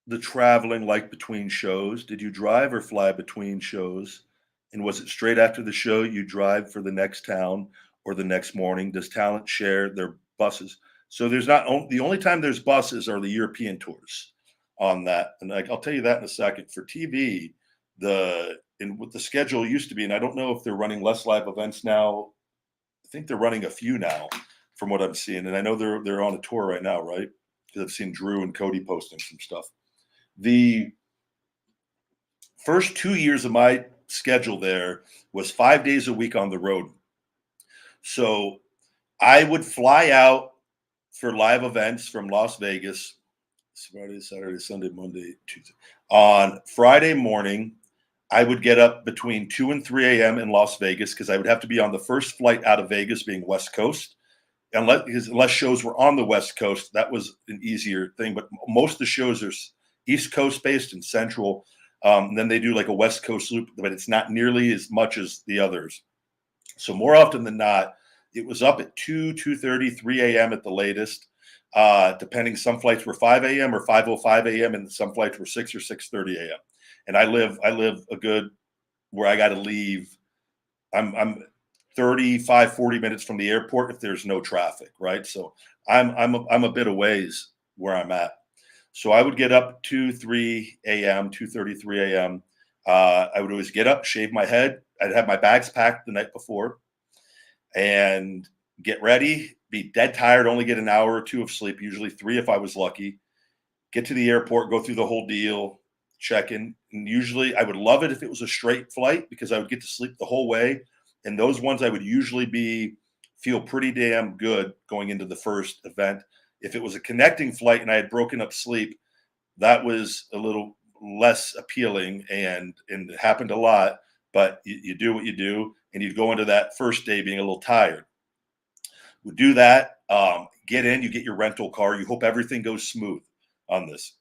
the traveling like between shows? Did you drive or fly between shows? And was it straight after the show you drive for the next town or the next morning? Does talent share their buses? So there's not the only time there's buses are the European tours on that. And like I'll tell you that in a second. For TV, the and what the schedule used to be, and I don't know if they're running less live events now. I think they're running a few now from what I'm seeing. And I know they're on a tour right now, right? Because I've seen Drew and Cody posting some stuff. The first 2 years of my schedule there was 5 days a week on the road. So I would fly out for live events from Las Vegas Friday, Saturday, Sunday, Monday, Tuesday. On Friday morning, I would get up between 2 and 3 a.m. in Las Vegas because I would have to be on the first flight out of Vegas, being West Coast. Unless shows were on the West Coast, that was an easier thing. But most of the shows are East Coast based and Central. And then they do like a West Coast loop, but it's not nearly as much as the others. So more often than not, it was up at 2:30, 3 a.m. at the latest. Depending, some flights were 5 a.m. or 5:05 a.m. and some flights were 6 or 6:30 a.m. And I live a good where I got to leave. I'm 35, 40 minutes from the airport if there's no traffic, right? So I'm a bit of ways where I'm at. So I would get up 2, 3 a.m., 2:33 a.m. I would always get up, shave my head. I'd have my bags packed the night before and get ready, be dead tired, only get an hour or two of sleep, usually 3 if I was lucky. Get to the airport, go through the whole deal, check in. And usually I would love it if it was a straight flight because I would get to sleep the whole way. And those ones I would usually feel pretty damn good going into the first event. If it was a connecting flight and I had broken up sleep, that was a little less appealing and it happened a lot, but you do what you do and you'd go into that first day being a little tired. We do that, get in, you get your rental car, you hope everything goes smooth on this.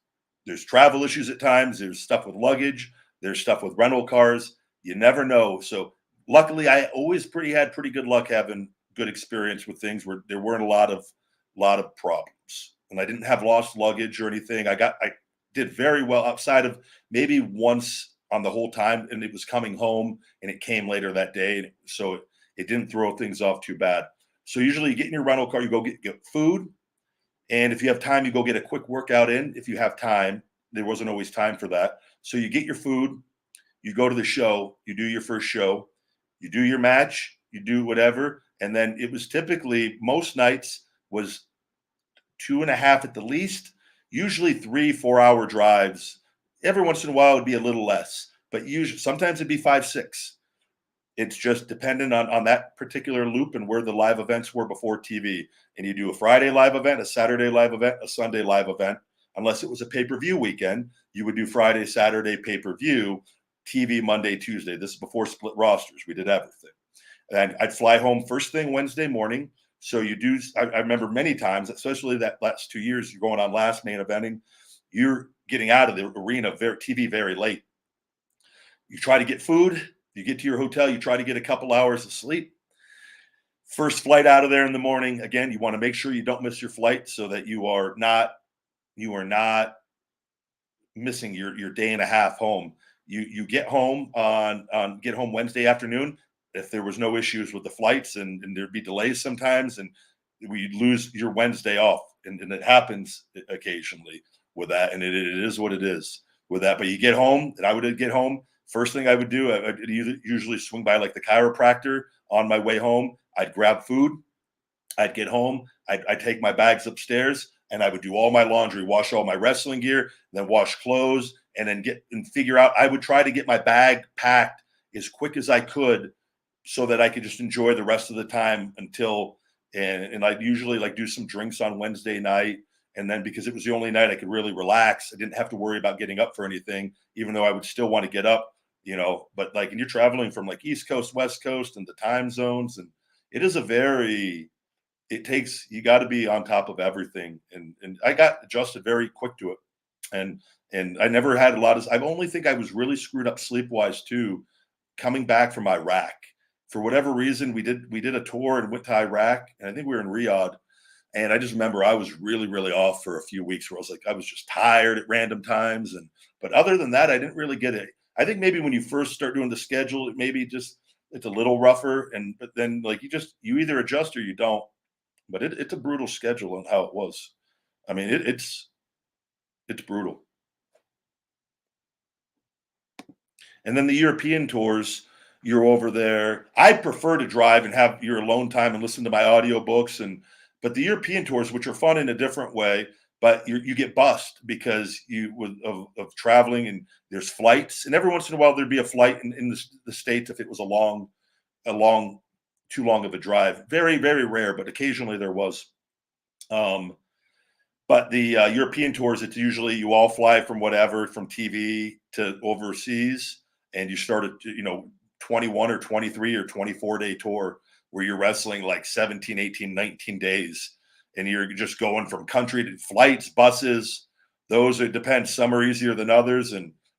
There's travel issues at times, there's stuff with luggage, there's stuff with rental cars. You never know. So luckily I always had pretty good luck having good experience with things where there weren't a lot of problems. And I didn't have lost luggage or anything. I did very well outside of maybe once on the whole time, and it was coming home and it came later that day. So it didn't throw things off too bad. So usually you get in your rental car, you go get food. And if you have time, you go get a quick workout in. If you have time, there wasn't always time for that. So you get your food, you go to the show, you do your first show, you do your match, you do whatever, and then it was typically most nights was 2.5 at the least, usually 3 4 hour drives. Every once in a while it'd be a little less, but usually sometimes it'd be 5 6. It's just dependent on that particular loop and where the live events were before TV. And you do a Friday live event, a Saturday live event, a Sunday live event. Unless it was a pay-per-view weekend, you would do Friday, Saturday pay-per-view, TV Monday, Tuesday. This is before split rosters. We did everything. And I'd fly home first thing Wednesday morning. So you do, I remember many times, especially that last 2 years, you're going on last main eventing, you're getting out of the arena TV very late. You try to get food, you get to your hotel, you try to get a couple hours of sleep. First flight out of there in the morning, again, you want to make sure you don't miss your flight so that you are not missing your day and a half home. You get home get home Wednesday afternoon. If there was no issues with the flights and there'd be delays sometimes, and we lose your Wednesday off, and it happens occasionally with that, and it is what it is with that. But you get home, and I would get home. First thing I would do, I'd usually swing by like the chiropractor on my way home. I'd grab food. I'd get home. I'd take my bags upstairs, and I would do all my laundry, wash all my wrestling gear, then wash clothes, and then figure out. I would try to get my bag packed as quick as I could, so that I could just enjoy the rest of the time until. And I'd usually like do some drinks on Wednesday night. And then because it was the only night I could really relax, I didn't have to worry about getting up for anything, even though I would still want to get up, but like, and you're traveling from like East Coast, West Coast, and the time zones. And you got to be on top of everything. And I got adjusted very quick to it. And I never had I only think I was really screwed up sleep-wise too, coming back from Iraq. For whatever reason, we did a tour and went to Iraq, and I think we were in Riyadh. And I just remember I was really, really off for a few weeks where I was just tired at random times. But other than that, I didn't really get it. I think maybe when you first start doing the schedule, it's a little rougher. But then like you either adjust or you don't. But it's a brutal schedule on how it was. I mean, it's brutal. And then the European tours, you're over there. I prefer to drive and have your alone time and listen to my audiobooks. But the European tours, which are fun in a different way, but you get bussed because of traveling, and there's flights, and every once in a while there'd be a flight in the States if it was too long of a drive. Very, very rare, but occasionally there was. But the European tours, it's usually you all fly from TV to overseas, and you start at 21 or 23 or 24-day tour where you're wrestling like 17, 18, 19 days. And you're just going from country to flights, buses. It depends. Some are easier than others.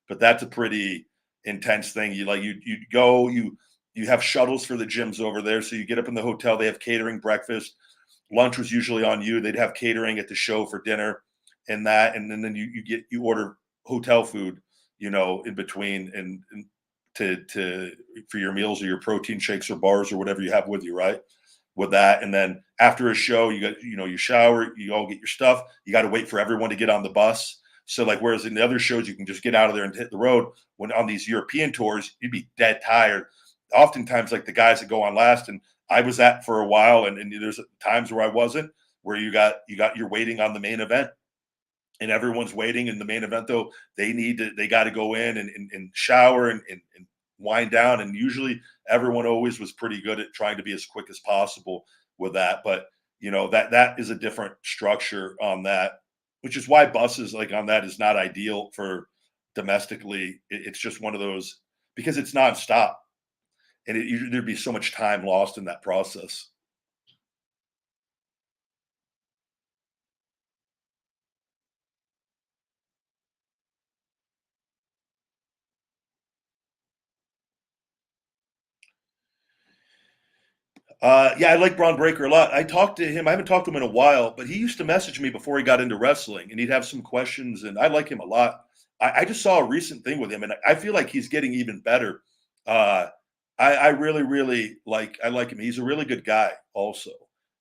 But that's a pretty intense thing. You have shuttles for the gyms over there. So you get up in the hotel, they have catering, breakfast. Lunch was usually on you. They'd have catering at the show for dinner and that. And then you order hotel food, in between and for your meals or your protein shakes or bars or whatever you have with you, right? With that. And then after a show, you shower, you all get your stuff. You got to wait for everyone to get on the bus. So like, whereas in the other shows, you can just get out of there and hit the road. When on these European tours, you'd be dead tired. Oftentimes, like the guys that go on last, and I was at for a while, and there's times where I wasn't, where you're waiting on the main event, and everyone's waiting in the main event. Though they got to go in and shower and wind down. And usually everyone always was pretty good at trying to be as quick as possible with that. But that is a different structure on that, which is why buses like on that is not ideal for domestically. It's just one of those, because it's nonstop, and there'd be so much time lost in that process. Yeah, I like Braun Breaker a lot. I talked to him. I haven't talked to him in a while, but he used to message me before he got into wrestling, and he'd have some questions, and I like him a lot. I just saw a recent thing with him, and I feel like he's getting even better. Uh, I really, really I like him. He's a really good guy, also,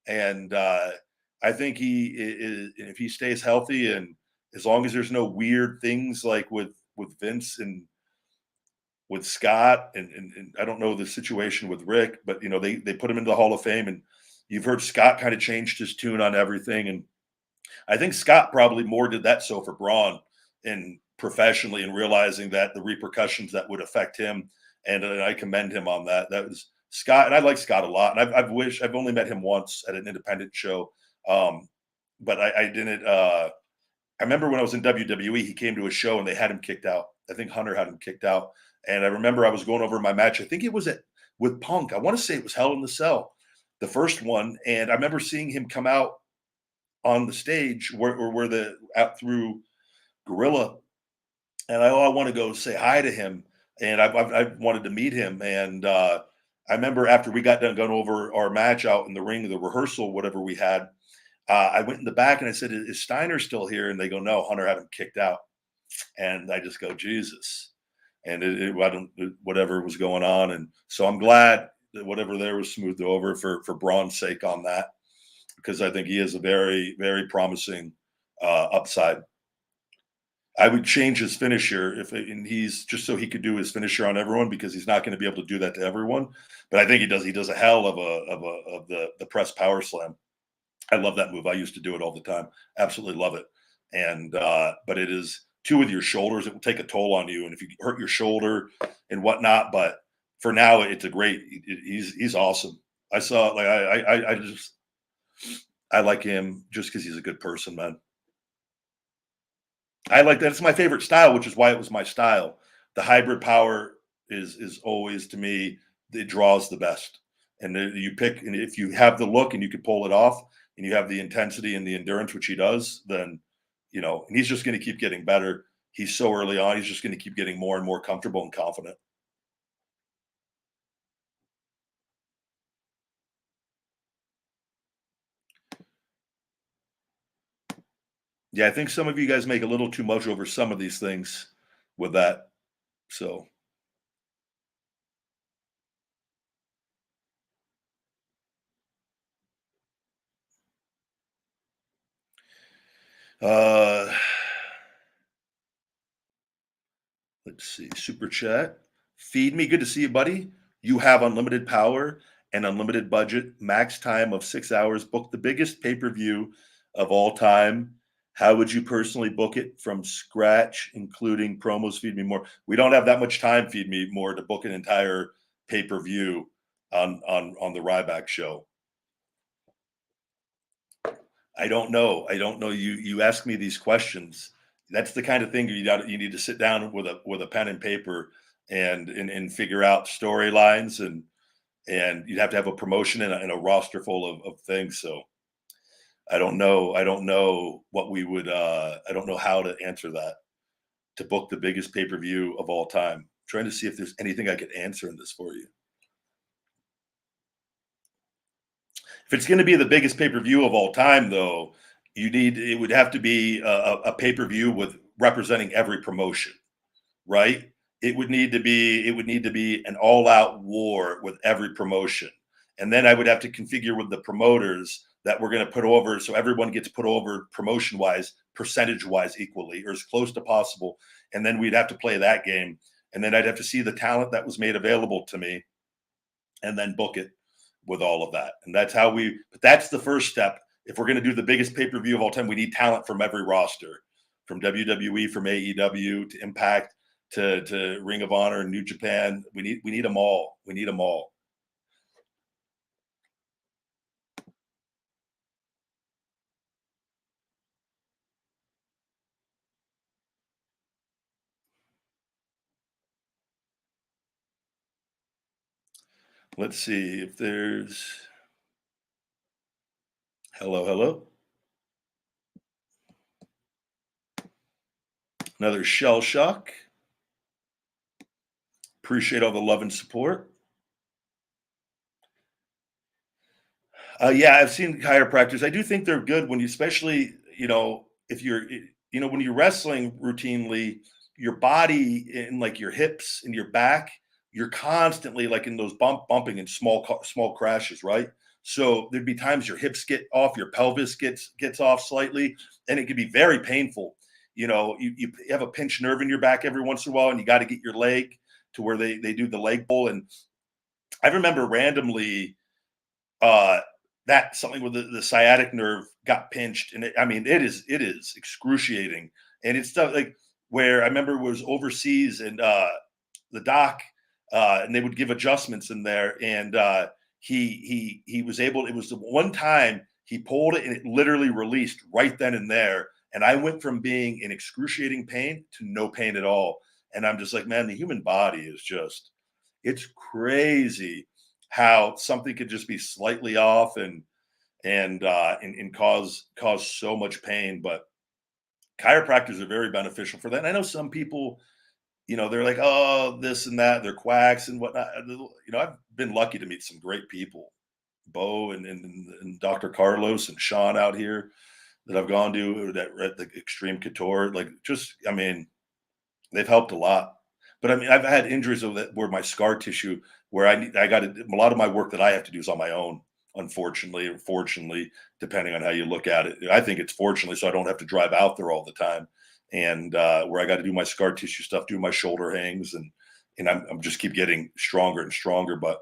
and I think he is, if he stays healthy, and as long as there's no weird things like with with Vince and with Scott, and I don't know the situation with Rick, but they put him into the Hall of Fame, and you've heard Scott kind of changed his tune on everything, and I think Scott probably more did that so for Braun and professionally, and realizing that the repercussions that would affect him, and I commend him on that. That was Scott, and I like Scott a lot, and I've only met him once at an independent show, but I didn't. I remember when I was in WWE, he came to a show and they had him kicked out. I think Hunter had him kicked out. And I remember I was going over my match. I think it was with Punk. I want to say it was Hell in the Cell, the first one. And I remember seeing him come out on the stage where the out through Gorilla. And I want to go say hi to him. And I wanted to meet him. And I remember after we got done going over our match out in the ring, the rehearsal, whatever we had, I went in the back and I said, "Is Steiner still here?" And they go, "No, Hunter had him kicked out." And I just go, Jesus. And I don't, whatever was going on. And so I'm glad that whatever there was smoothed over for Braun's sake on that, because I think he is a very, very promising upside. I would change his finisher and he's just so he could do his finisher on everyone, because he's not going to be able to do that to everyone. But I think he does a hell of the press power slam. I love that move. I used to do it all the time. Absolutely love it. And but it is too with your shoulders. It will take a toll on you, and if you hurt your shoulder and whatnot. But for now, it's a great. He's awesome. I saw like I like him just because he's a good person, man. I like that. It's my favorite style, which is why it was my style. The hybrid power is always, to me, it draws the best. And you pick, and if you have the look and you can pull it off, and you have the intensity and the endurance, which he does, then and he's just going to keep getting better. He's so early on. He's just going to keep getting more and more comfortable and confident. Yeah, I think some of you guys make a little too much over some of these things with that. So, uh, let's see. Super chat. Feed me. Good to see you, buddy. You have unlimited power and unlimited budget, max time of 6 hours. Book the biggest pay per view of all time. How would you personally book it from scratch, including promos? Feed me more. We don't have that much time. Feed me more to book an entire pay per view on the Ryback show. I don't know. I don't know. You ask me these questions. That's the kind of thing you need to sit down with a pen and paper and figure out storylines, and you'd have to have a promotion and a roster full of things. So I don't know. I don't know what we would. I don't know how to answer that. To book the biggest pay per view of all time. I'm trying to see if there's anything I could answer in this for you. If it's going to be the biggest pay per view of all time, though, it would have to be a pay per view with representing every promotion, right? It would need to be an all out war with every promotion, and then I would have to configure with the promoters that we're going to put over, so everyone gets put over promotion wise, percentage wise, equally or as close to possible, and then we'd have to play that game, and then I'd have to see the talent that was made available to me, and then book it with all of that. And but that's the first step. If we're going to do the biggest pay per view of all time, we need talent from every roster, from WWE, from AEW to Impact to Ring of Honor and New Japan. We need them all. We need them all. Let's see if there's. Hello. Another Shellshock. Appreciate all the love and support. Yeah, I've seen chiropractors. I do think they're good when you, especially, if you're, when you're wrestling routinely, your body and like your hips and your back, you're constantly like in those bumping and small crashes, right? So there'd be times your hips get off, your pelvis gets off slightly, and it could be very painful. you have a pinched nerve in your back every once in a while, and you got to get your leg to where they do the leg pull. And I remember randomly that something with the sciatic nerve got pinched, and it is excruciating, and it's stuff like where I remember it was overseas, and the doc and they would give adjustments in there, and he was able. It was the one time he pulled it, and it literally released right then and there, and I went from being in excruciating pain to no pain at all, and I'm just like, man, the human body is just, it's crazy how something could just be slightly off and cause so much pain. But chiropractors are very beneficial for that. And I know some people, they're like, oh, this and that, they're quacks and whatnot. I've been lucky to meet some great people, Bo and Dr. Carlos and Sean out here that I've gone to that at the Extreme Couture. They've helped a lot. But I've had injuries where my scar tissue, where I got a lot of my work that I have to do is on my own, unfortunately or fortunately, depending on how you look at it. I think it's fortunately, so I don't have to drive out there all the time. And where I got to do my scar tissue stuff, do my shoulder hangs, and I'm just keep getting stronger and stronger. But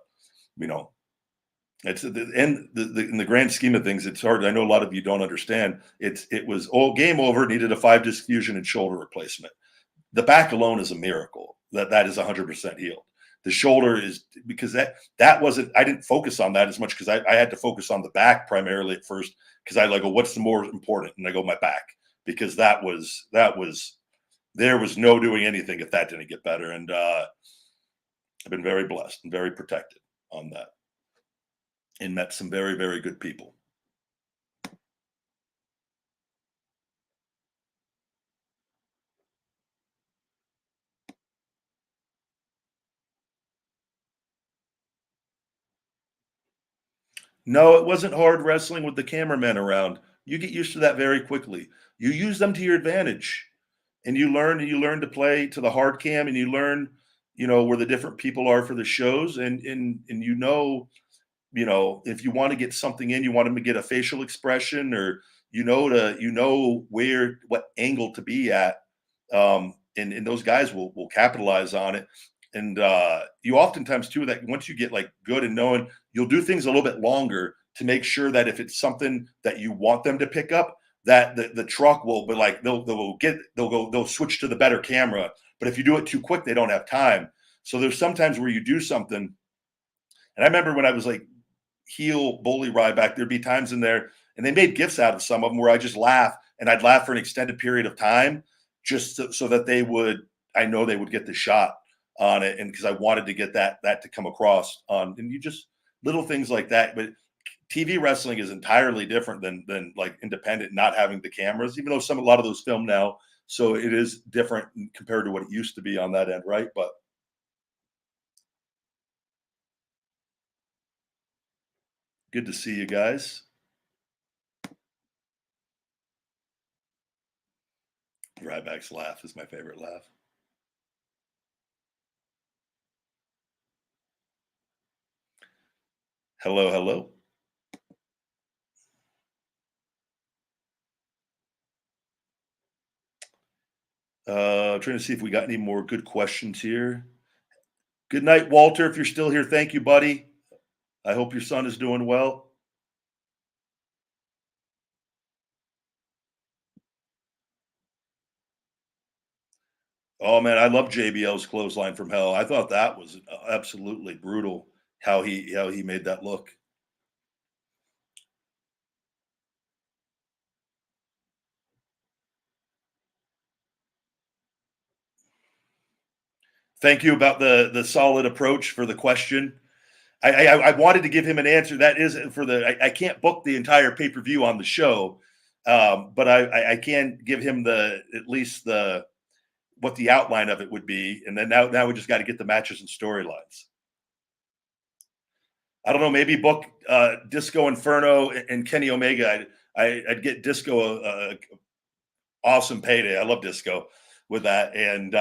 it's in the grand scheme of things, it's hard. I know a lot of you don't understand. It was all game over. Needed a 5-disc fusion and shoulder replacement. The back alone is a miracle. That is 100% healed. The shoulder is, because that wasn't, I didn't focus on that as much, because I had to focus on the back primarily at first, because I go, what's the more important? And I go, my back, because there was no doing anything if that didn't get better. And I've been very blessed and very protected on that, and met some very, very good people. No, it wasn't hard wrestling with the cameramen around. You get used to that very quickly. You use them to your advantage, and you learn to play to the hard cam, and you learn, where the different people are for the shows, and if you want to get something in, you want to get a facial expression, or what angle to be at, and those guys will capitalize on it. And you oftentimes too, that once you get like good and knowing, you'll do things a little bit longer to make sure that if it's something that you want them to pick up, that the truck will be like, they'll switch to the better camera. But if you do it too quick, they don't have time. So there's sometimes where you do something. And I remember when I was like heel bully Ryback, there'd be times in there, and they made gifts out of some of them where I just laugh, and I'd laugh for an extended period of time, just so that I know they would get the shot on it. And because I wanted to get that to come across on, and you just little things like that. But TV wrestling is entirely different than like independent, not having the cameras, even though a lot of those film now. So it is different compared to what it used to be on that end. Right. But good to see you guys. Ryback's laugh is my favorite laugh. Hello, hello. Trying to see if we got any more good questions here. Good night, Walter. If you're still here, thank you, buddy. I hope your son is doing well. Oh man, I love JBL's clothesline from hell. I thought that was absolutely brutal how he made that look. Thank you about the solid approach for the question. I wanted to give him an answer. That is for I can't book the entire pay-per-view on the show, but I can give him at least what the outline of it would be, and then now we just got to get the matches and storylines. I don't know, maybe book Disco Inferno and Kenny Omega. I'd get Disco a awesome payday. I love Disco with that, and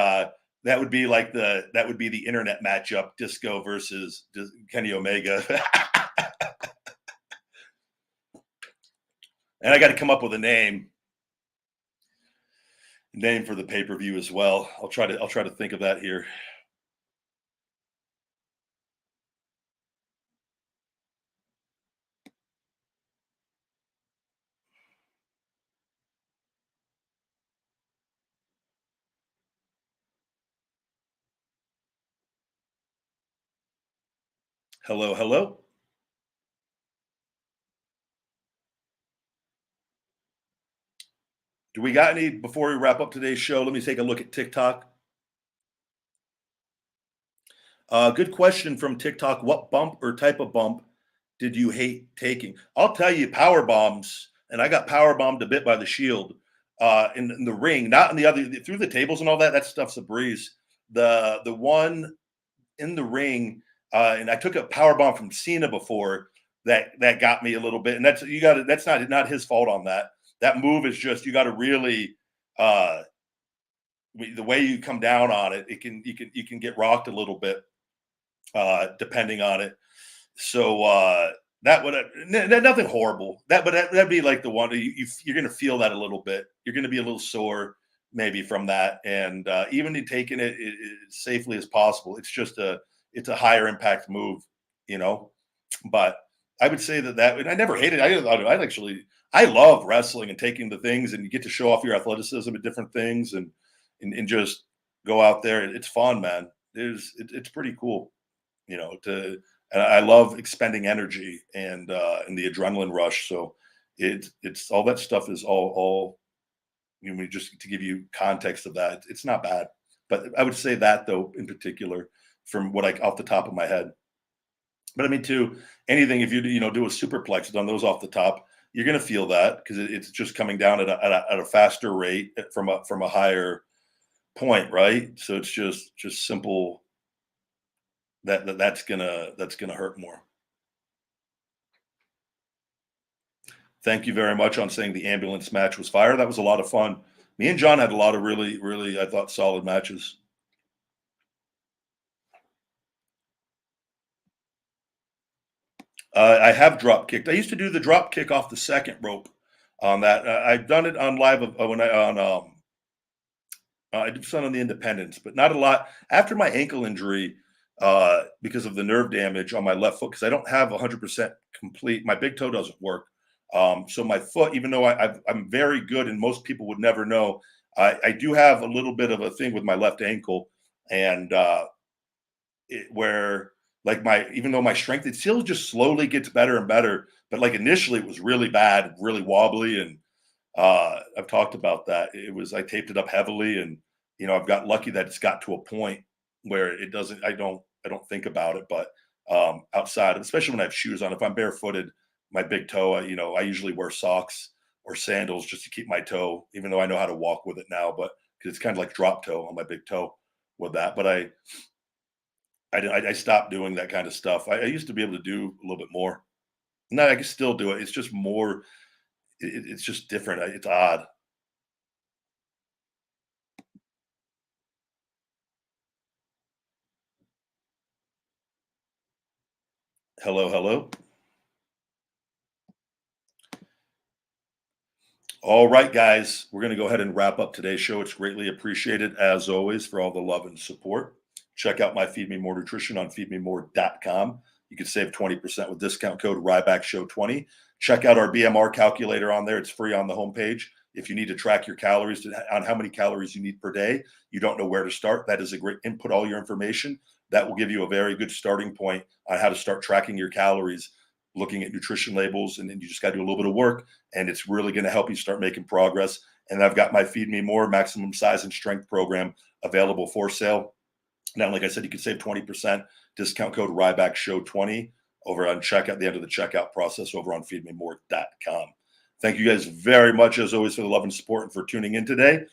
that would be the internet matchup: Disco versus Kenny Omega. And I got to come up with a name. name for the pay-per-view as well. I'll try to think of that here. Hello, hello. Do we got any before we wrap up today's show? Let me take a look at TikTok. Good question from TikTok. What bump or type of bump did you hate taking? I'll tell you, power bombs, and I got power bombed a bit by the Shield in the ring, not in the other through the tables and all that. That stuff's a breeze. The one in the ring, and I took a power bomb from Cena before that got me a little bit, and that's not his fault on that. That move is just you got to really the way you come down on it, you can get rocked a little bit depending on it. So that would nothing horrible. That'd be like the one you're going to feel that a little bit. You're going to be a little sore maybe from that, and even in taking it as safely as possible, it's a higher impact move, you know. But I would say that and I never hated it. I love wrestling and taking the things, and you get to show off your athleticism at different things, and just go out there. It's fun, man. It's pretty cool, you know. And I love expending energy and the adrenaline rush. So it's all that stuff is all you know, just to give you context of that. It's not bad, but I would say that though in particular from what off the top of my head. But I mean, too, anything if you do a superplex, done those off the top, you're going to feel that because it's just coming down at a faster rate from a higher point, right? So it's just simple that's gonna hurt more. Thank you very much on saying the ambulance match was fire. That was a lot of fun. Me and John had a lot of really I thought solid matches. I have drop kicked. I used to do the drop kick off the second rope on that. I've done it on live when I did some on the independents, but not a lot. After my ankle injury, because of the nerve damage on my left foot, because I don't have 100% complete, my big toe doesn't work. So my foot, even though I'm very good, and most people would never know, I do have a little bit of a thing with my left ankle, and where like even though my strength, it still just slowly gets better and better. But like initially, it was really bad, really wobbly, and I've talked about that. I taped it up heavily, and I've got lucky that it's got to a point where it doesn't. I don't think about it, but outside, especially when I have shoes on, if I'm barefooted, my big toe, I usually wear socks or sandals just to keep my toe, even though I know how to walk with it now, but because it's kind of like drop toe on my big toe with that. But I stopped doing that kind of stuff. I used to be able to do a little bit more. No, I can still do it. It's just more. It's just different. It's odd. Hello, hello. All right, guys, we're going to go ahead and wrap up today's show. It's greatly appreciated, as always, for all the love and support. Check out my Feed Me More Nutrition on feedmemore.com. You can save 20% with discount code RYBACKSHOW20. Check out our BMR calculator on there. It's free on the homepage. If you need to track your calories on how many calories you need per day, you don't know where to start, that is a great input, all your information. That will give you a very good starting point on how to start tracking your calories, looking at nutrition labels, and then you just got to do a little bit of work, and it's really going to help you start making progress. And I've got my Feed Me More maximum size and strength program available for sale. Now, like I said, you can save 20%, discount code RYBACKSHOW20 over on checkout, at the end of the checkout process over on feedmemore.com. Thank you guys very much, as always, for the love and support and for tuning in today.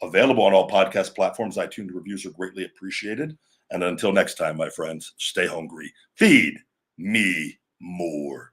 Available on all podcast platforms. iTunes reviews are greatly appreciated. And until next time, my friends, stay hungry. Feed me more.